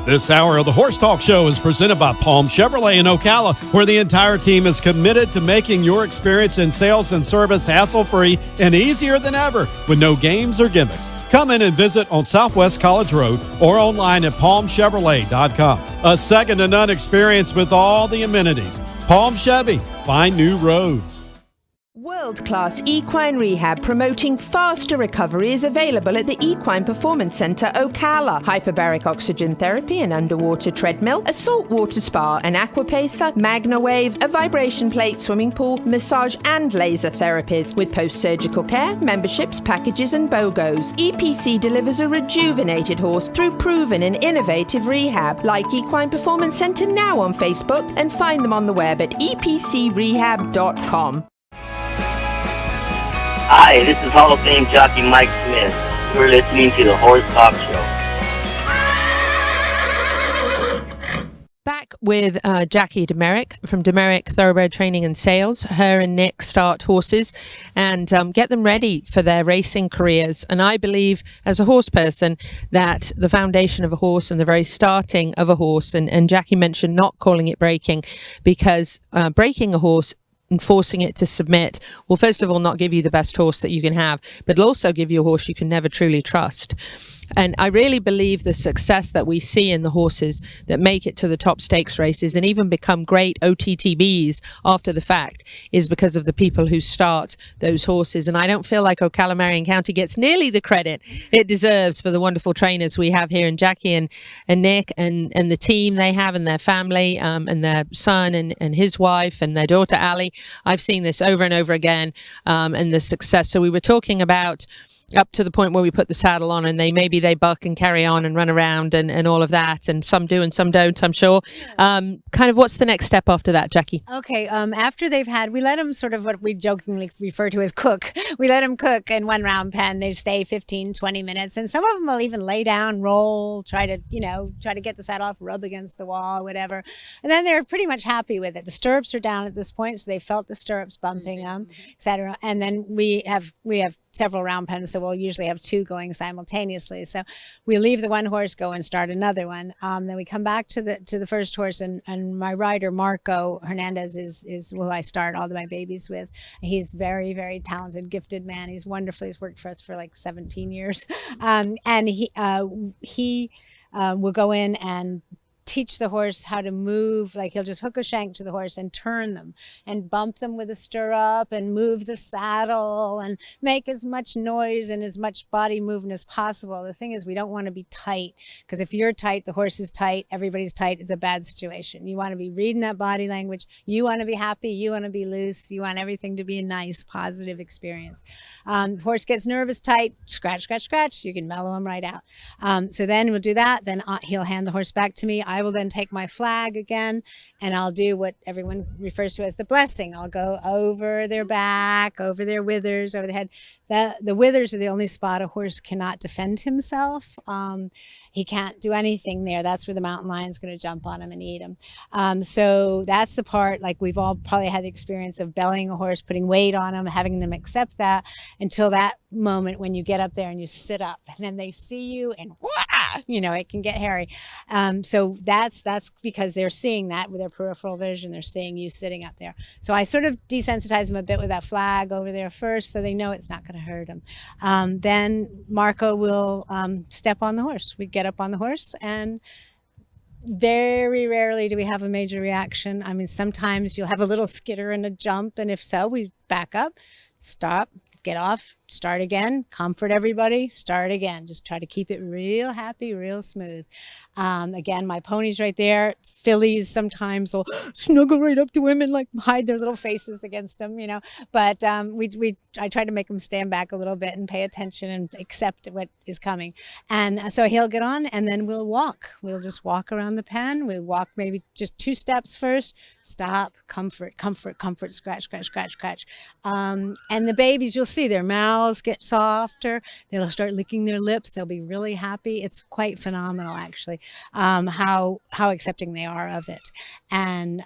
This hour of the Horse Talk Show is presented by Palm Chevrolet in Ocala, where the entire team is committed to making your experience in sales and service hassle-free and easier than ever with no games or gimmicks. Come in and visit on Southwest College Road or online at palmchevrolet.com. A second-to-none experience with all the amenities. Palm Chevy, find new roads.
World-class equine rehab promoting faster recovery is available at the Equine Performance Centre Ocala. Hyperbaric oxygen therapy, an underwater treadmill, a saltwater spa, an aquapacer, magna wave, a vibration plate, swimming pool, massage and laser therapies. With post-surgical care, memberships, packages and BOGOs, EPC delivers a rejuvenated horse through proven and innovative rehab. Like Equine Performance Centre now on Facebook and find them on the web at epcrehab.com.
Hi, this is Hall of Fame jockey Mike Smith. You're listening to the Horse Talk Show.
Back with Jaqui de Meric from de Meric Thoroughbred Training and Sales. Her and Nick start horses and get them ready for their racing careers. And I believe, as a horse person, that the foundation of a horse and the very starting of a horse, and Jaqui mentioned not calling it breaking, because breaking a horse and forcing it to submit will, first of all, not give you the best horse that you can have, but it'll also give you a horse you can never truly trust. And I really believe the success that we see in the horses that make it to the top stakes races and even become great OTTBs after the fact is because of the people who start those horses. And I don't feel like Ocala Marion County gets nearly the credit it deserves for the wonderful trainers we have here in Jaqui and Nick and the team they have and their family and their son and his wife and their daughter Ali. I've seen this over and over again and the success. So we were talking about up to the point where we put the saddle on and maybe they buck and carry on and run around and all of that, and some do and some don't, I'm sure. Kind of what's the next step after that, Jaqui?
Okay, after they've had, we let them sort of what we jokingly refer to as cook. We let them cook in one round pen. They stay 15, 20 minutes, and some of them will even lay down, roll, try to get the saddle off, rub against the wall, whatever. And then they're pretty much happy with it. The stirrups are down at this point, so they felt the stirrups bumping them, etc. And then we have several round pens, so we'll usually have two going simultaneously. So we leave the one horse, go and start another one. Then we come back to the first horse, and my rider Marco Hernandez is who I start all of my babies with. He's very, very talented, gifted man. He's wonderful. He's worked for us for like 17 years, and he will go in and teach the horse how to move. Like he'll just hook a shank to the horse and turn them and bump them with a stirrup and move the saddle and make as much noise and as much body movement as possible. The thing is, we don't want to be tight, because if you're tight, the horse is tight, everybody's tight, it's a bad situation. You want to be reading that body language. You want to be happy. You want to be loose. You want everything to be a nice, positive experience. The horse gets nervous, tight, scratch, scratch, scratch. You can mellow him right out. So then we'll do that. Then he'll hand the horse back to me. I will then take my flag again, and I'll do what everyone refers to as the blessing. I'll go over their back, over their withers, over the head. The withers are the only spot a horse cannot defend himself. He can't do anything there. That's where the mountain lion's going to jump on him and eat him. So that's the part, like we've all probably had the experience of bellying a horse, putting weight on them, having them accept that, until that moment when you get up there and you sit up, and then they see you and it can get hairy. So that's because they're seeing that with their peripheral vision. They're seeing you sitting up there. So I sort of desensitize them a bit with that flag over there first, so they know it's not going to hurt them. Then Marco will step on the horse. We get up on the horse, and very rarely do we have a major reaction. I mean, sometimes you'll have a little skitter and a jump, and if so, we back up, stop, get off, start again, comfort everybody, start again. Just try to keep it real happy, real smooth. Again, my pony's right there. Fillies sometimes will snuggle right up to him and like hide their little faces against him, But I try to make him stand back a little bit and pay attention and accept what is coming. And so he'll get on, and then we'll walk. We'll just walk around the pen. We walk maybe just 2 steps first. Stop, comfort, comfort, comfort, scratch, scratch, scratch, scratch. And the babies, you'll see their mouths get softer. They'll start licking their lips. They'll be really happy. It's quite phenomenal, actually, how accepting they are of it. And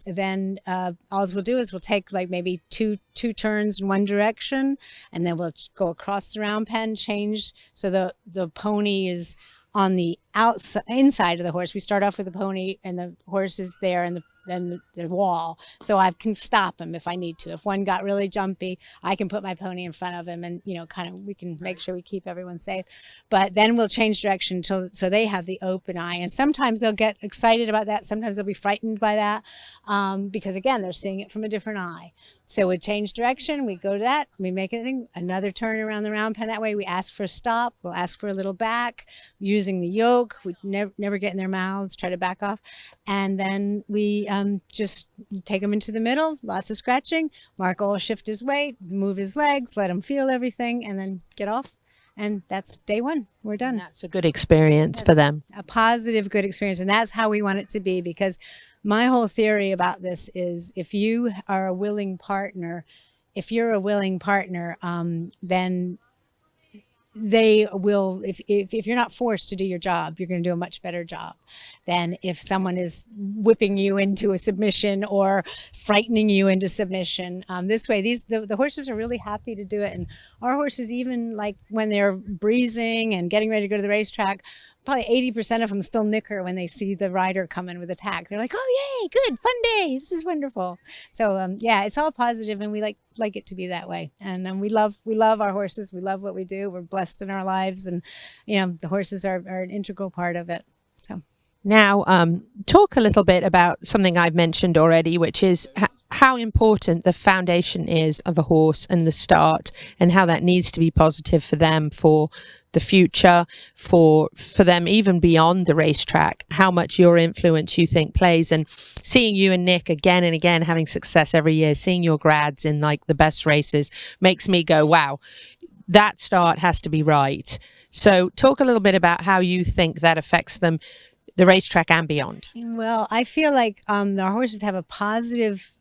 then all we'll do is we'll take like maybe two turns in one direction, and then we'll go across the round pen, change so the pony is on the inside of the horse. We start off with the pony, and the horse is there, and than the wall. So I can stop him if I need to. If one got really jumpy, I can put my pony in front of him and, we can make sure we keep everyone safe. But then we'll change direction so they have the open eye. And sometimes they'll get excited about that. Sometimes they'll be frightened by that because, again, they're seeing it from a different eye. So we change direction, we go to that, we make another turn around the round pen. That way we ask for a stop, we'll ask for a little back, using the yoke, we never get in their mouths, try to back off. And then we just take them into the middle, lots of scratching. Marco will shift his weight, move his legs, let him feel everything, and then get off. And that's day one. We're done.
And that's a good experience for them.
A positive, good experience. And that's how we want it to be, because my whole theory about this is if you are a willing partner, then they will, if you're not forced to do your job, you're going to do a much better job than if someone is whipping you into a submission or frightening you into submission. This way, the horses are really happy to do it. And our horses, even like when they're breezing and getting ready to go to the racetrack, probably 80% of them still nicker when they see the rider come in with attack. They're like, oh, yay, good, fun day. This is wonderful. So, yeah, it's all positive, and we like it to be that way. And we love our horses. We love what we do. We're blessed in our lives, and, the horses are an integral part of it. So
now, talk a little bit about something I've mentioned already, which is how important the foundation is of a horse and the start, and how that needs to be positive for them for the future, for them even beyond the racetrack, how much your influence you think plays. And seeing you and Nick again and again having success every year, seeing your grads in like the best races makes me go, wow, that start has to be right. So talk a little bit about how you think that affects them, the racetrack and beyond.
Well, I feel like our horses have a positive,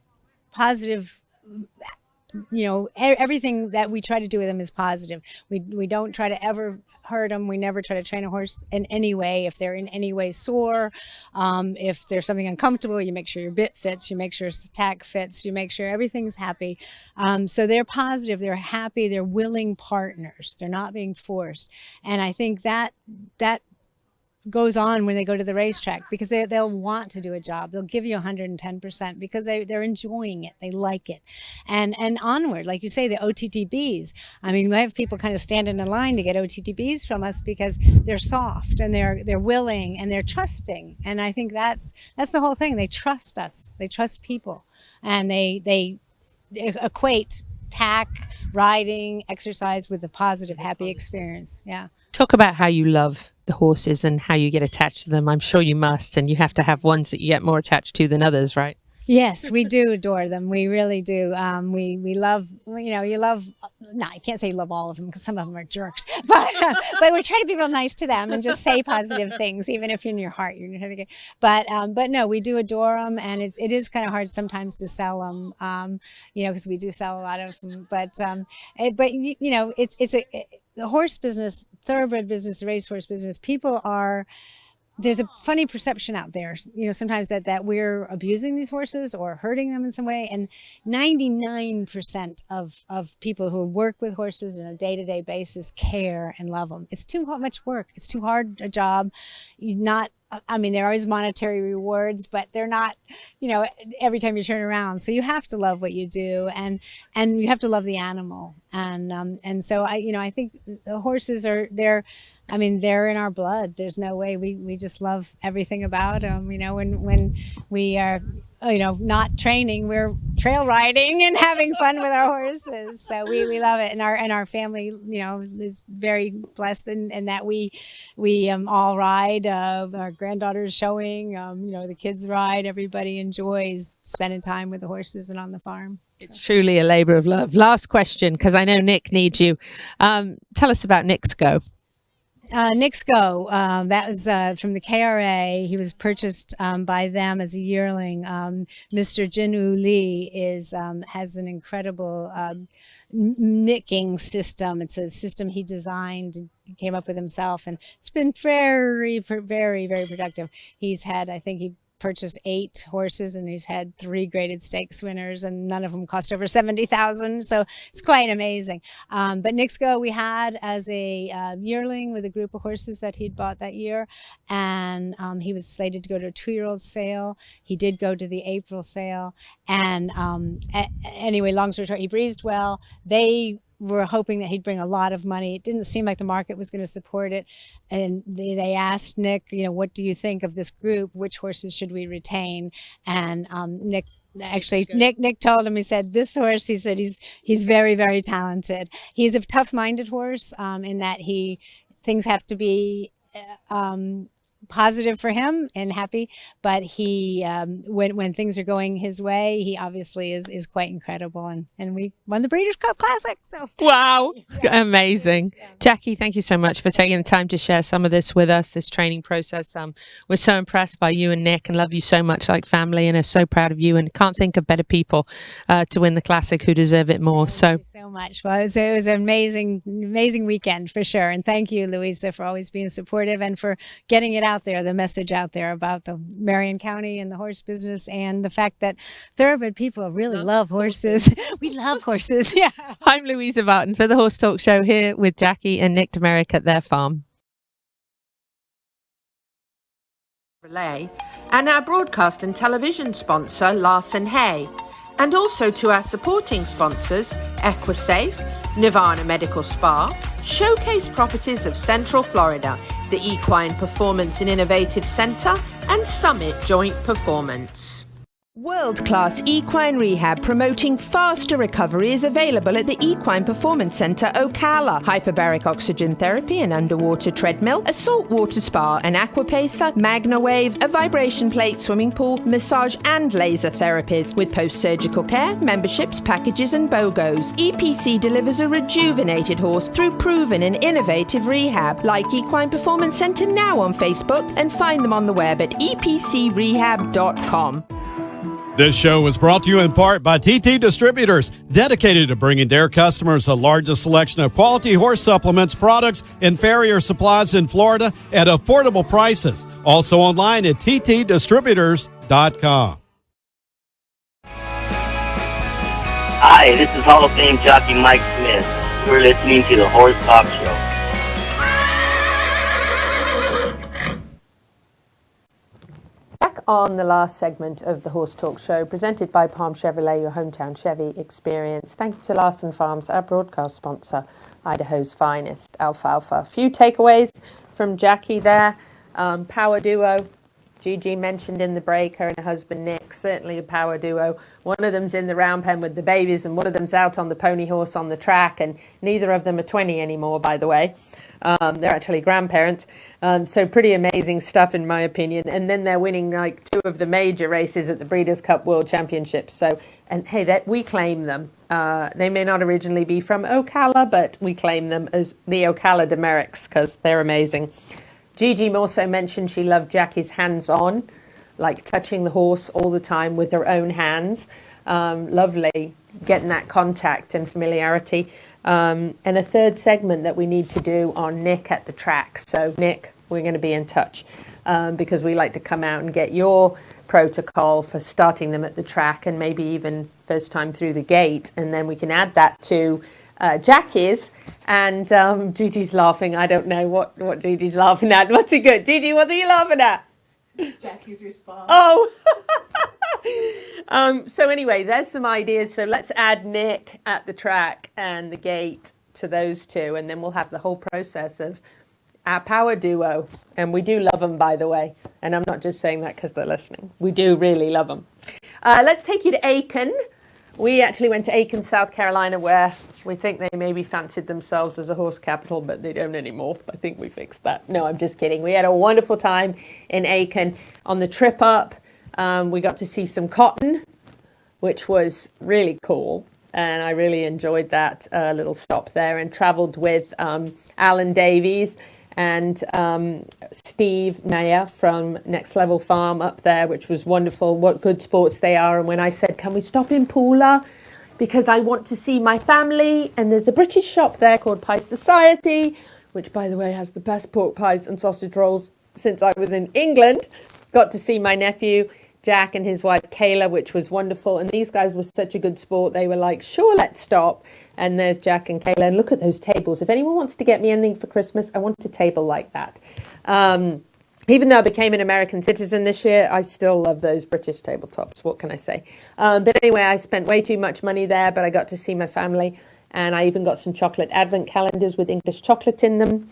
everything that we try to do with them is positive. We don't try to ever hurt them. We never try to train a horse in any way. If they're in any way sore, if there's something uncomfortable, you make sure your bit fits, you make sure the tack fits, you make sure everything's happy. So they're positive, they're happy, they're willing partners. They're not being forced. And I think that goes on when they go to the racetrack, because they'll want to do a job. They'll give you 110% because they're enjoying it. They like it. And onward, like you say, the OTTBs. I mean, we have people kind of standing in line to get OTTBs from us because they're soft and they're willing and they're trusting. And I think that's the whole thing. They trust us. They trust people, and they equate tack, riding, exercise with a positive, happy experience. Yeah.
Talk about how you love the horses and how you get attached to them. I'm sure you must, and you have to have ones that you get more attached to than others, right?
Yes, we do adore them. We really do. We love, you love, no, I can't say you love all of them because some of them are jerks, but we try to be real nice to them and just say positive things, even if in your heart you're not having it. But no, we do adore them, and it is kind of hard sometimes to sell them, because we do sell a lot of them. The horse business, thoroughbred business, racehorse business, there's a funny perception out there, sometimes that we're abusing these horses or hurting them in some way. And 99% of people who work with horses on a day-to-day basis care and love them. It's too much work. It's too hard a job. There are always monetary rewards, but they're not, every time you turn around. So you have to love what you do, and you have to love the animal. And so I think the horses they're in our blood. There's no way. We just love everything about them. When we are, not training, we're trail riding and having fun with our horses. So we love it. And our family, is very blessed in that we all ride. Our granddaughter's showing, the kids ride. Everybody enjoys spending time with the horses and on the farm.
It's truly a labor of love. Last question, because I know Nick needs you. Tell us about Nick's Go.
Nick's Go, that was from the KRA. He was purchased by them as a yearling. Mr. Jinwoo Lee has an incredible nicking system. It's a system he designed and came up with himself, and it's been very, very, very productive. He's had, I think he purchased 8 horses, and he's had 3 graded stakes winners, and none of them cost over $70,000. So it's quite amazing. But Nixco we had as a yearling with a group of horses that he'd bought that year, and he was slated to go to a 2-year-old sale. He did go to the April sale, and anyway, long story short, he breezed well. They were hoping that he'd bring a lot of money. It didn't seem like the market was going to support it. And they asked Nick, what do you think of this group? Which horses should we retain? And Nick told him, he said, this horse, he said, he's very, very talented. He's a tough-minded horse in that things have to be positive for him and happy, but he when things are going his way, he obviously is quite incredible, and we won the Breeders' Cup Classic. So
wow, amazing. Jaqui, thank you so much for taking the time to share some of this with us, this training process. We're so impressed by you and Nick, and love you so much like family, and are so proud of you, and can't think of better people to win the Classic who deserve it more.
Thank you so much. Well, it was an amazing weekend for sure, and thank you, Louisa, for always being supportive and for getting it out there, the message out there about the Marion County and the horse business, and the fact that thoroughbred people really love horses. We love horses. Yeah.
I'm Louisa Barton for the Horse Talk Show, here with Jaqui and Nick de Meric at their farm.
Relay, and our broadcast and television sponsor, Larson Hay, and also to our supporting sponsors, Equisafe, Nirvana Medical Spa, Showcase Properties of Central Florida, the Equine Performance and Innovative Center, and Summit Joint Performance. World-class equine rehab promoting faster recovery is available at the Equine Performance Center Ocala. Hyperbaric oxygen therapy, an underwater treadmill, a saltwater spa, an aquapacer, MagnaWave, a vibration plate, swimming pool, massage and laser therapies. With post-surgical care, memberships, packages and BOGOs, EPC delivers a rejuvenated horse through proven and innovative rehab. Like Equine Performance Center now on Facebook, and find them on the web at epcrehab.com.
This show was brought to you in part by TT Distributors, dedicated to bringing their customers the largest selection of quality horse supplements, products, and farrier supplies in Florida at affordable prices. Also online at ttdistributors.com.
Hi, this is Hall of Fame jockey Mike Smith. You're listening to the Horse Talk Show.
On the last segment of the Horse Talk Show, presented by Palm Chevrolet, your hometown Chevy experience. Thank you to Larson Farms, our broadcast sponsor, Idaho's finest alfalfa. A few takeaways from Jaqui there. Power duo. Gigi mentioned in the break, her and her husband Nick, certainly a power duo. One of them's in the round pen with the babies, and one of them's out on the pony horse on the track, and neither of them are 20 anymore, by the way. They're actually grandparents. So pretty amazing stuff, in my opinion. And then they're winning like 2 of the major races at the Breeders' Cup World Championships. So, and hey, we claim them. They may not originally be from Ocala, but we claim them as the Jaqui de Merics because they're amazing. Gigi also mentioned she loved Jackie's hands-on, like touching the horse all the time with her own hands. Lovely, getting that contact and familiarity. And a third segment that we need to do on Nick at the track. So Nick, we're going to be in touch because we like to come out and get your protocol for starting them at the track and maybe even first time through the gate. And then we can add that to Jackie's. And Gigi's laughing. I don't know what Gigi's laughing at. Must be good. Gigi, what are you laughing at?
Jackie's response.
Oh! So anyway, there's some ideas. So let's add Nick at the track and the gate to those 2, and then we'll have the whole process of our power duo. And we do love them, by the way. And I'm not just saying that because they're listening. We do really love them. Let's take you to Aiken. We actually went to Aiken, South Carolina, where we think they maybe fancied themselves as a horse capital, but they don't anymore. I think we fixed that. No, I'm just kidding. We had a wonderful time in Aiken. On the trip up, we got to see some cotton, which was really cool. And I really enjoyed that little stop there, and traveled with Alan Davies and Steve Mayer from Next Level Farm up there, which was wonderful. What good sports they are. And when I said, can we stop in Poola? Because I want to see my family. And there's a British shop there called Pie Society, which, by the way, has the best pork pies and sausage rolls since I was in England.
got to see my nephew Jack and his wife Kayla, which was wonderful. And these guys were such a good sport. They were like, sure, let's stop. And there's Jack and Kayla. And look at those tables. If anyone wants to get me anything for Christmas, I want a table like that. Even though I became an American citizen this year, I still love those British tabletops. What can I say? But anyway, I spent way too much money there, but I got to see my family. And I even got some chocolate advent calendars with English chocolate in them.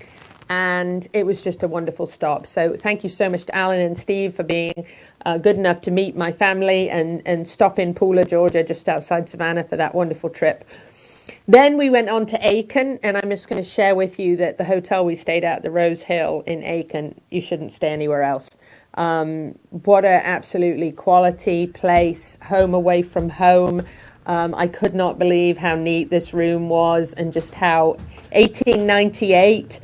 And it was just a wonderful stop. So thank you so much to Alan and Steve for being good enough to meet my family and stop in Pooler, Georgia, just outside Savannah for that wonderful trip. Then we went on to Aiken, and I'm just going to share with you that the hotel we stayed at, the Rose Hill in Aiken, you shouldn't stay anywhere else. What a absolutely quality place, home away from home. I could not believe how neat this room was and just how 1898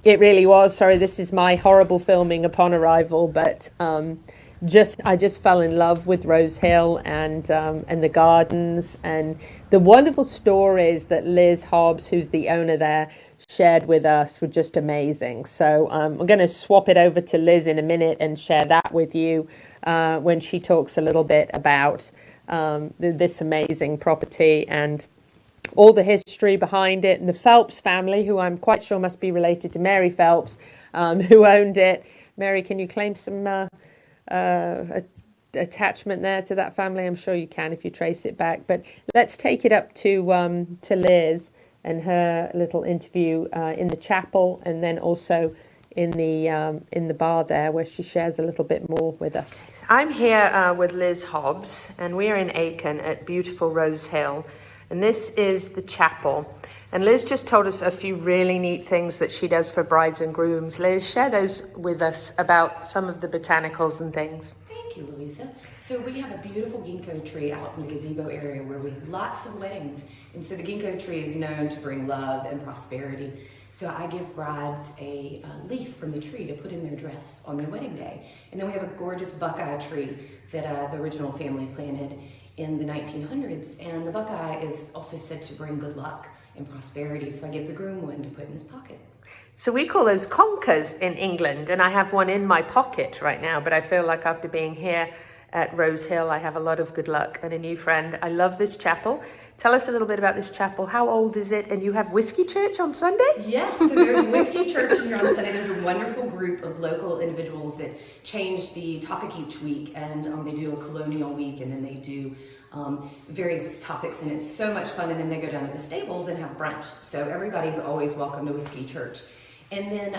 it really was. Sorry, this is my horrible filming upon arrival, but I just fell in love with Rose Hill and the gardens and the wonderful stories that Liz Hobbs, who's the owner there, shared with us were just amazing. So I'm going to swap it over to Liz in a minute and share that with you when she talks a little bit about this amazing property and all the history behind it, and the Phelps family, who I'm quite sure must be related to Mary Phelps, who owned it. Mary, can you claim some attachment there to that family? I'm sure you can if you trace it back. But let's take it up to Liz and her little interview in the chapel, and then also in the bar there, where she shares a little bit more with us. I'm here with Liz Hobbs, and we're in Aiken at beautiful Rose Hill. And this is the chapel. And Liz just told us a few really neat things that she does for brides and grooms. Liz, share those with us about some of the botanicals and things.
Thank you, Louisa. So we have a beautiful ginkgo tree out in the gazebo area where we have lots of weddings. And so the ginkgo tree is known to bring love and prosperity. So I give brides a leaf from the tree to put in their dress on their wedding day. And then we have a gorgeous buckeye tree that the original family planted in the 1900s, and the buckeye is also said to bring good luck and prosperity, so I give the groom one to put in his pocket.
So we call those conkers in England, and I have one in my pocket right now, but I feel like after being here at Rose Hill, I have a lot of good luck and a new friend. I love this chapel. Tell us a little bit about this chapel. How old is it? And you have Whiskey Church on Sunday?
Yes, so there's Whiskey Church here on Sunday. There's a wonderful group of local individuals that change the topic each week, and they do a colonial week, and then they do various topics, and it's so much fun. And then they go down to the stables and have brunch. So everybody's always welcome to Whiskey Church. And then,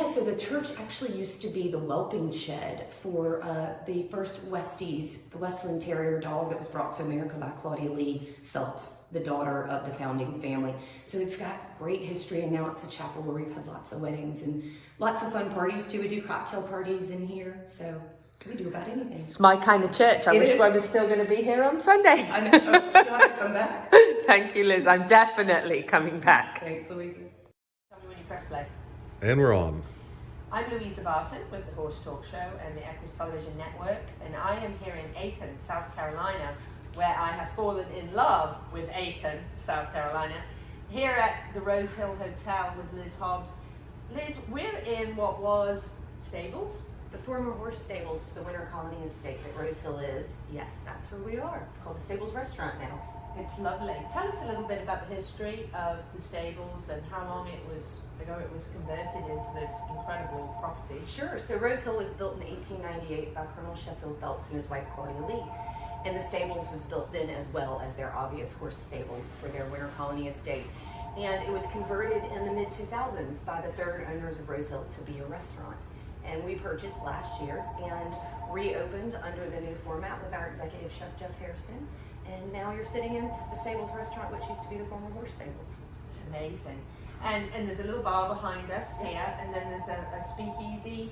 so the church actually used to be the whelping shed for the first Westies, the Westland Terrier dog that was brought to America by Claudia Lee Phelps, the daughter of the founding family. So it's got great history, and now it's a chapel where we've had lots of weddings and lots of fun parties too. We do cocktail parties in here, so we do about anything.
It's my kind of church. I wish I was still going to be here on Sunday.
I know. You'll have to come back.
Thank you, Liz. I'm definitely coming back.
Thanks, Louisa.
Tell me when you press play.
And we're on.
I'm Louisa Barton with the Horse Talk Show and the Equine Television Network, and I am here in Aiken, South Carolina, where I have fallen in love with Aiken, South Carolina, here at the Rose Hill Hotel with Liz Hobbs. Liz, we're in what was stables?
The former horse stables to the Winter Colony Estate that Rose Hill is. Yes, that's where we are. It's called the Stables Restaurant now.
It's lovely. Tell us a little bit about the history of the stables and how long it was converted into this incredible property.
Sure. So Rose Hill was built in 1898 by Colonel Sheffield Phelps and his wife Claudia Lee. And the stables was built then as well as their obvious horse stables for their Winter Colony Estate. And it was converted in the mid-2000s by the third owners of Rose Hill to be a restaurant. And we purchased last year and reopened under the new format with our executive chef, Jeff Hairston. And now you're sitting in the Stables Restaurant, which used to be the former horse stables.
It's amazing. And there's a little bar behind us here, and then there's a speakeasy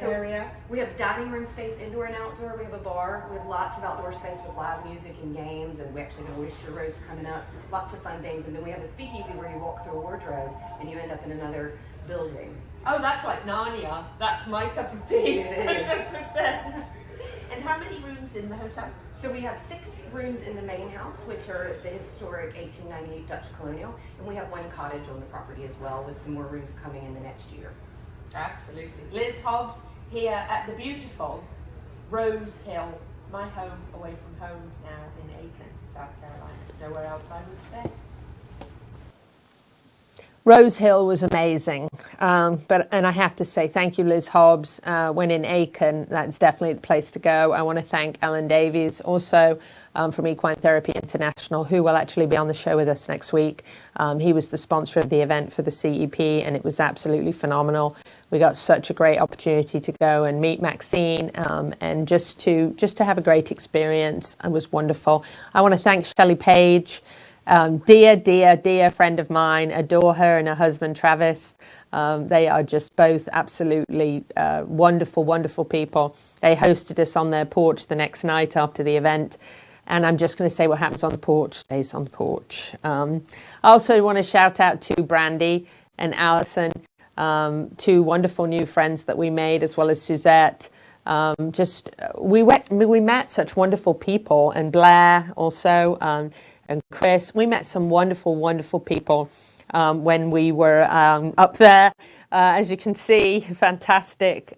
area.
We have dining room space, indoor and outdoor. We have a bar with lots of outdoor space with live music and games, and we actually have an oyster roast coming up. Lots of fun things. And then we have a speakeasy where you walk through a wardrobe and you end up in another building.
Oh, that's like Narnia. That's my cup of tea.
It is.
100%. And how many rooms in the hotel?
So we have 6 rooms in the main house, which are the historic 1898 Dutch Colonial, and we have 1 cottage on the property as well, with some more rooms coming in the next year.
Absolutely. Liz Hobbs
here at the beautiful Rose Hill, my home away from home now in Aiken, South Carolina. Nowhere else I would stay. Rose Hill was amazing, and I have to say thank you, Liz Hobbs. When in Aiken, that's definitely the place to go. I want to thank Alan Davies, also from Equine Therapy International, who will actually be on the show with us next week. He was the sponsor of the event for the CEP, and it was absolutely phenomenal. We got such a great opportunity to go and meet Maxine, and just to have a great experience. It was wonderful. I want to thank Shelley Page. Dear friend of mine, adore her and her husband Travis. They are just both absolutely wonderful people. They hosted us on their porch the next night after the event, and I'm just going to say what happens on the porch stays on the porch. I also want to shout out to Brandy and Allison, two wonderful new friends that we made, as well as Suzette. We met such wonderful people, and Blair also, and Chris. We met some wonderful people when we were up there. As you can see, fantastic,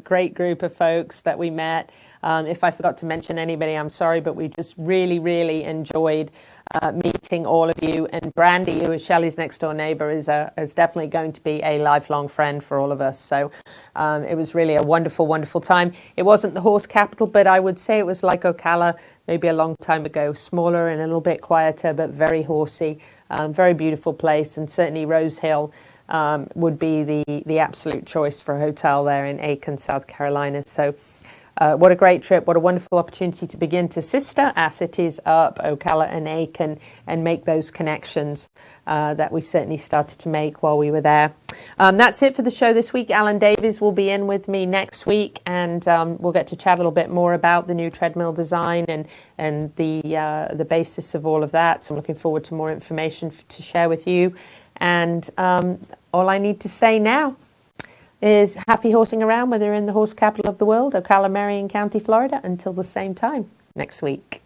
great group of folks that we met. If I forgot to mention anybody, I'm sorry, but we just really enjoyed meeting all of you. And Brandy, who is Shelley's next door neighbor, is definitely going to be a lifelong friend for all of us. So it was really a wonderful time. It wasn't the horse capital, but I would say it was like Ocala, maybe a long time ago, smaller and a little bit quieter, but very horsey, very beautiful place. And certainly Rose Hill would be the absolute choice for a hotel there in Aiken, South Carolina. So what a great trip. What a wonderful opportunity to begin to sister as it is up Ocala and Aiken and make those connections that we certainly started to make while we were there. That's it for the show this week. Alan Davies will be in with me next week, and we'll get to chat a little bit more about the new treadmill design and the basis of all of that. So I'm looking forward to more information to share with you. And all I need to say now is happy horsing around, whether you're in the horse capital of the world, Ocala, Marion County, Florida, until the same time next week.